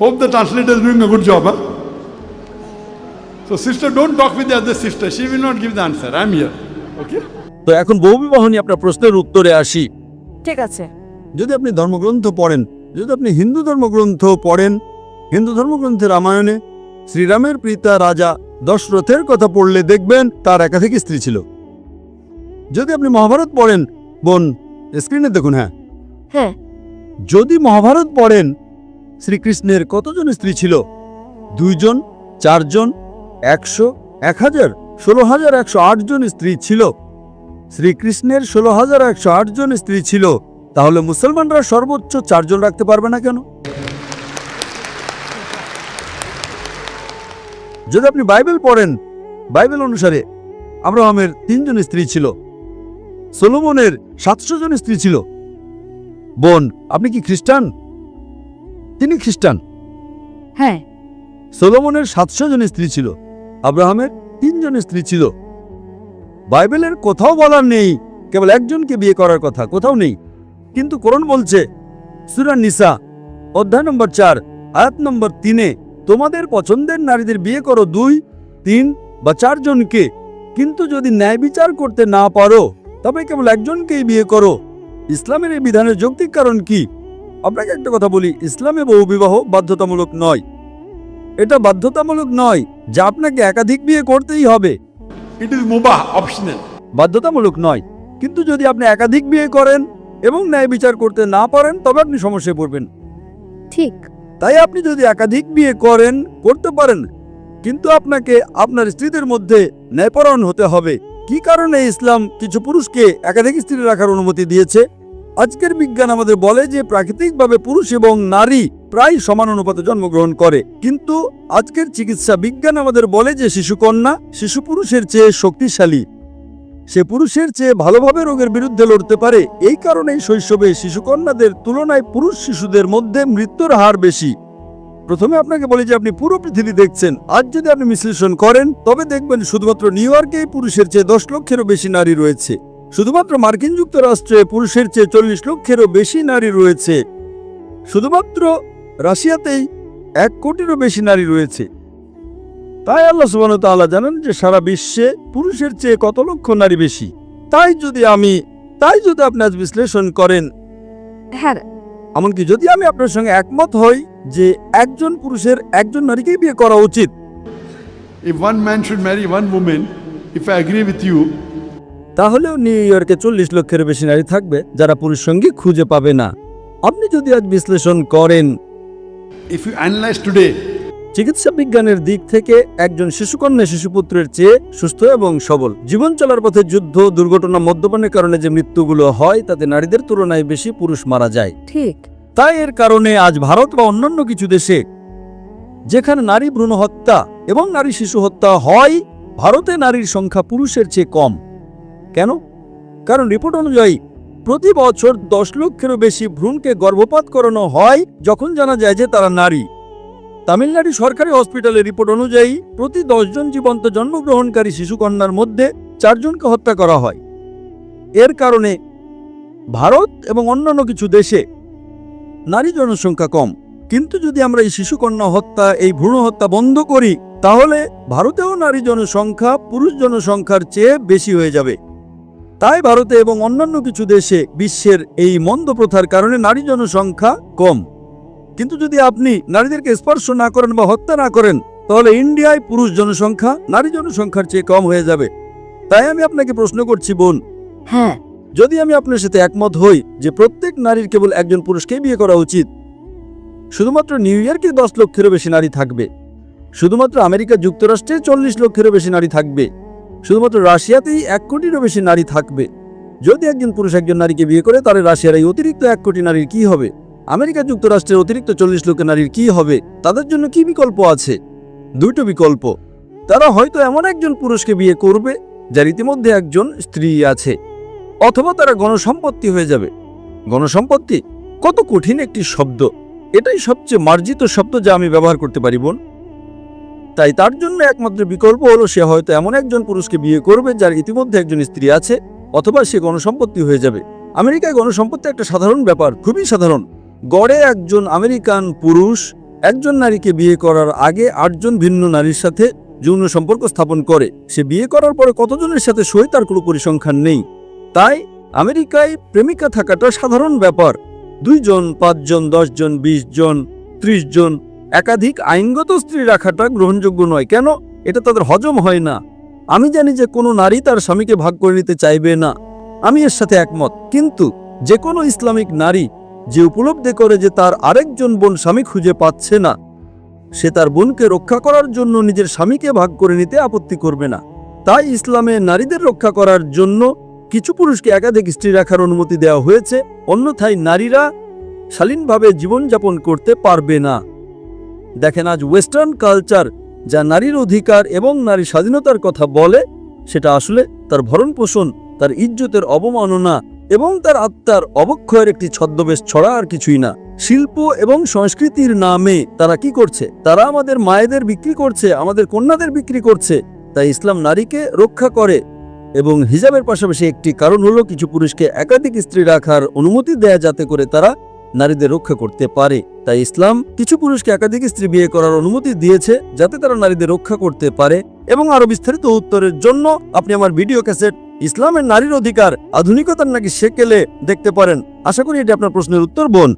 Hope the translator is doing a good job. Huh? So sister, don't talk with the other sister. She will not give the answer. I'm here. Okay? তো এখন বহুবিবাহ নিয়ে আপনার প্রশ্নের উত্তরে আসি। ঠিক আছে। যদি আপনি ধর্মগ্রন্থ পড়েন, যদি আপনি হিন্দু ধর্মগ্রন্থ পড়েন, হিন্দু ধর্মগ্রন্থের রামায়ণে শ্রীরামের পিতা রাজা দশরথের কথা পড়লে দেখবেন তার একাধিক স্ত্রী ছিল। যদি আপনি মহাভারত পড়েন, বোন স্ক্রিনে দেখুন, হ্যাঁ, হ্যাঁ, যদি মহাভারত পড়েন, শ্রীকৃষ্ণের কতজন স্ত্রী ছিল? 2 জন, 4 জন, 100, 1000, 16,108 জন স্ত্রী ছিল। শ্রীকৃষ্ণের 16,108 জন স্ত্রী ছিল, তাহলে মুসলমানরা সর্বোচ্চ 4 জন রাখতে পারবে না কেন? যদি আপনি বাইবেল পড়েন, বাইবেল অনুসারে আব্রাহামের 3 জন স্ত্রী ছিল, সলোমনের 700 জন স্ত্রী ছিল। বোন, আপনি কি খ্রিস্টান? তিনি খ্রিস্টান। হ্যাঁ, সলোমনের 700 জন স্ত্রী ছিল, আব্রাহামের 3 জন স্ত্রী ছিল। বাইবেলের কোথাও বলার নেই কেবল একজনকে বিয়ে করার কথা, কোথাও নেই। কিন্তু কোরআন বলছে সূরা নিসা অধ্যায় নম্বর 4 আয়াত নম্বর 3, তোমাদের পছন্দের নারীদের বিয়ে করো 2, 3 বা 4 জনকে, কিন্তু যদি ন্যায় বিচার করতে না পারো তবে কেবল একজনকেই বিয়ে করো। ইসলামের এই বিধানের যৌক্তিক কারণ কি? আপনাকে একটা কথা বলি, ইসলামে বহুবিবাহ বাধ্যতামূলক নয়। এটা বাধ্যতামূলক নয় যে আপনাকে একাধিক বিয়ে করতেই হবে, It is mubah, optional. বাধ্যতামূলক নয়। কিন্তু যদি আপনি একাধিক বিয়ে করেন এবং ন্যায় বিচার করতে না পারেন তবে আপনি সমস্যায় পড়বেন। ঠিক। তাই আপনি যদি একাধিক বিয়ে করতে পারেন, কিন্তু আপনাকে আপনার স্ত্রীদের মধ্যে ন্যায়পরায়ণ হতে হবে। কি কারণে ইসলাম কিছু পুরুষকে একাধিক স্ত্রী রাখার অনুমতি দিয়েছে? আজকের বিজ্ঞান আমাদের বলে যে প্রাকৃতিকভাবে পুরুষ এবং নারী প্রায় সমান অনুপাতে জন্মগ্রহণ করে, কিন্তু আজকের চিকিৎসা বিজ্ঞান আমাদের বলে যে শিশুকন্যা শিশু পুরুষের চেয়ে শক্তিশালী, সে পুরুষের চেয়ে ভালোভাবে রোগের বিরুদ্ধে লড়তে পারে। এই কারণেই শৈশবে শিশুকন্যাদের তুলনায় পুরুষ শিশুদের মধ্যে মৃত্যুর হার বেশি। প্রথমে আপনাকে বলি যে আপনি পুরো পৃথিবী দেখছেন, আজ যদি আপনি বিশ্লেষণ করেন তবে দেখবেন শুধুমাত্র নিউ ইয়র্কেই পুরুষের চেয়ে 10 লক্ষেরও বেশি নারী রয়েছে। শুধুমাত্র মার্কিন যুক্তরাষ্ট্রে পুরুষের চেয়ে 40 লক্ষেরও বেশি নারী রয়েছে। শুধুমাত্র রাশিয়াতেই 1 কোটিরও বেশি নারী রয়েছে। তাই আল্লাহ সুবহানাহু ওয়া তাআলা জানেন যে সারা বিশ্বে পুরুষের চেয়ে কত লক্ষ নারী বেশি। তাই যদি আপনি আজ বিশ্লেষণ করেন, হ্যাঁ, এমনকি যদি আমি আপনার সঙ্গে একমত হই যে একজন পুরুষের একজন নারীকেই বিয়ে করা উচিত, If one man should marry one woman, if I agree with you, তাহলেও নিউ ইয়র্কে 40 লক্ষের বেশি নারী থাকবে যারা পুরুষ সঙ্গী খুঁজে পাবে না। আপনি যদি আজ বিশ্লেষণ করেন, if you analyze today, চিকিৎসা বিজ্ঞানের দিক থেকে একজন শিশুকন্যা শিশুপুত্রের চেয়ে সুস্থ এবং সবল। জীবন চলার পথে যুদ্ধ, দুর্ঘটনা, মদ্যপানের কারণে যে মৃত্যুগুলো হয় তাতে নারীদের তুলনায় বেশি পুরুষ মারা যায়। ঠিক। তাই এর কারণে আজ ভারত বা অন্যান্য কিছু দেশে যেখানে নারী ভ্রূণ হত্যা এবং নারী শিশু হত্যা হয়, ভারতে নারীর সংখ্যা পুরুষের চেয়ে কম। কেন? কারণ রিপোর্ট অনুযায়ী প্রতি বছর 10 লক্ষেরও বেশি ভ্রূণকে গর্ভপাত করানো হয় যখন জানা যায় যে তারা নারী। তামিলনাড়ু সরকারি হসপিটালের রিপোর্ট অনুযায়ী প্রতি 10 জন জীবন্ত জন্মগ্রহণকারী শিশুকন্যার মধ্যে 4 জনকে হত্যা করা হয়। এর কারণে ভারত এবং অন্যান্য কিছু দেশে নারী জনসংখ্যা কম। কিন্তু যদি আমরা এই শিশুকন্যা হত্যা, এই ভ্রূণ হত্যা বন্ধ করি, তাহলে ভারতেও নারী জনসংখ্যা পুরুষ জনসংখ্যার চেয়ে বেশি হয়ে যাবে। তাই ভারতে এবং অন্যান্য কিছু দেশে বিশ্বের এই মন্দ প্রথার কারণে নারী জনসংখ্যা কম। কিন্তু যদি আপনি নারীদেরকে স্পর্শ না করেন বা হত্যা না করেন, তাহলে ইন্ডিয়ায় পুরুষ জনসংখ্যা নারী জনসংখ্যার চেয়ে কম হয়ে যাবে। তাই আমি আপনাকে প্রশ্ন করছি বোন, হ্যাঁ, যদি আমি আপনার সাথে একমত হই যে প্রত্যেক নারীর কেবল একজন পুরুষকেই বিয়ে করা উচিত, শুধুমাত্র নিউ ইয়র্কে 10 লক্ষেরও বেশি নারী থাকবে, শুধুমাত্র আমেরিকা যুক্তরাষ্ট্রে 40 লক্ষেরও বেশি নারী থাকবে, শুধুমাত্র রাশিয়াতেই 1 কোটিরও বেশি নারী থাকবে। যদি একজন পুরুষ একজন নারীকে বিয়ে করে, তাহলে রাশিয়ার এই অতিরিক্ত 1 কোটি নারীর কি হবে? আমেরিকা যুক্তরাষ্ট্রের অতিরিক্ত 40 লক্ষ নারীর কি হবে? তাদের জন্য কি বিকল্প আছে? 2টো বিকল্প। তারা হয়তো এমন একজন পুরুষকে বিয়ে করবে যার ইতিমধ্যে একজন স্ত্রী আছে, অথবা তারা গণসম্পত্তি হয়ে যাবে। গণসম্পত্তি কত কঠিন একটি শব্দ! এটাই সবচেয়ে মার্জিত শব্দ যা আমি ব্যবহার করতে পারি বোন। তাই তার জন্য একমাত্র বিকল্প হলো সে হয়তো এমন একজন পুরুষকে বিয়ে করবে যার ইতিমধ্যে একজন স্ত্রী আছে, অথবা সে গণসম্পত্তি হয়ে যাবে। আমেরিকায় গণসম্পত্তি একটা সাধারণ ব্যাপার, খুবই সাধারণ। গড়ে একজন আমেরিকান পুরুষ একজন নারীকে বিয়ে করার আগে 8 জন ভিন্ন নারীর সাথে যৌন সম্পর্ক স্থাপন করে। সে বিয়ে করার পরে কতজনের সাথে শোয় তার কোনো পরিসংখ্যান নেই। তাই আমেরিকায় প্রেমিকা থাকাটা সাধারণ ব্যাপার। 2 জন, 5 জন, 10 জন, 20 জন, 30 জন, একাধিক আইনগত স্ত্রী রাখাটা গ্রহণযোগ্য নয়। কেন? এটা তাদের হজম হয় না। আমি জানি যে কোনো নারী তার স্বামীকে ভাগ করে নিতে চাইবে না, আমি এর সাথে একমত। কিন্তু যে কোনো ইসলামিক নারী যে উপলব্ধি করে যে তার আরেকজন বোন স্বামী খুঁজে পাচ্ছে না, সে তার বোনকে রক্ষা করার জন্য নিজের স্বামীকে ভাগ করে নিতে আপত্তি করবে না। তাই ইসলামে নারীদের রক্ষা করার জন্য কিছু পুরুষকে একাধিক স্ত্রী রাখার অনুমতি দেওয়া হয়েছে, অন্যথায় নারীরা শালীনভাবে জীবনযাপন করতে পারবে না। দেখেন, আজ ওয়েস্টার্ন কালচার যা নারীর অধিকার এবং নারী স্বাধীনতার কথা বলে, সেটা আসলে তার ভরণ পোষণ, তার ইজ্জতের অবমাননা এবং তার আত্মার অবক্ষয়ের একটি ছদ্মবেশ ছড়া আর কিছুই না। শিল্প এবং সংস্কৃতির নামে তারা কি করছে? তারা আমাদের মায়েদের বিক্রি করছে, আমাদের কন্যাদের বিক্রি করছে। তাই ইসলাম নারীকে রক্ষা করে এবং হিজাবের পাশাপাশি একটি কারণ হলো কিছু পুরুষকে একাধিক স্ত্রী রাখার অনুমতি দেয়া, যাতে করে তারা নারীদের রক্ষা করতে পারে। তাই ইসলাম কিছু পুরুষকে একাধিক স্ত্রী বিয়ে করার অনুমতি দিয়েছে যাতে তারা নারীদের রক্ষা করতে পারে। এবং আরো বিস্তারিত উত্তরের জন্য আপনি আমার ভিডিও ক্যাসেট ইসলামের নারীর অধিকার আধুনিকতার নাকি সেকেলে দেখতে পারেন। আশা করি এটি আপনার প্রশ্নের উত্তর বোন।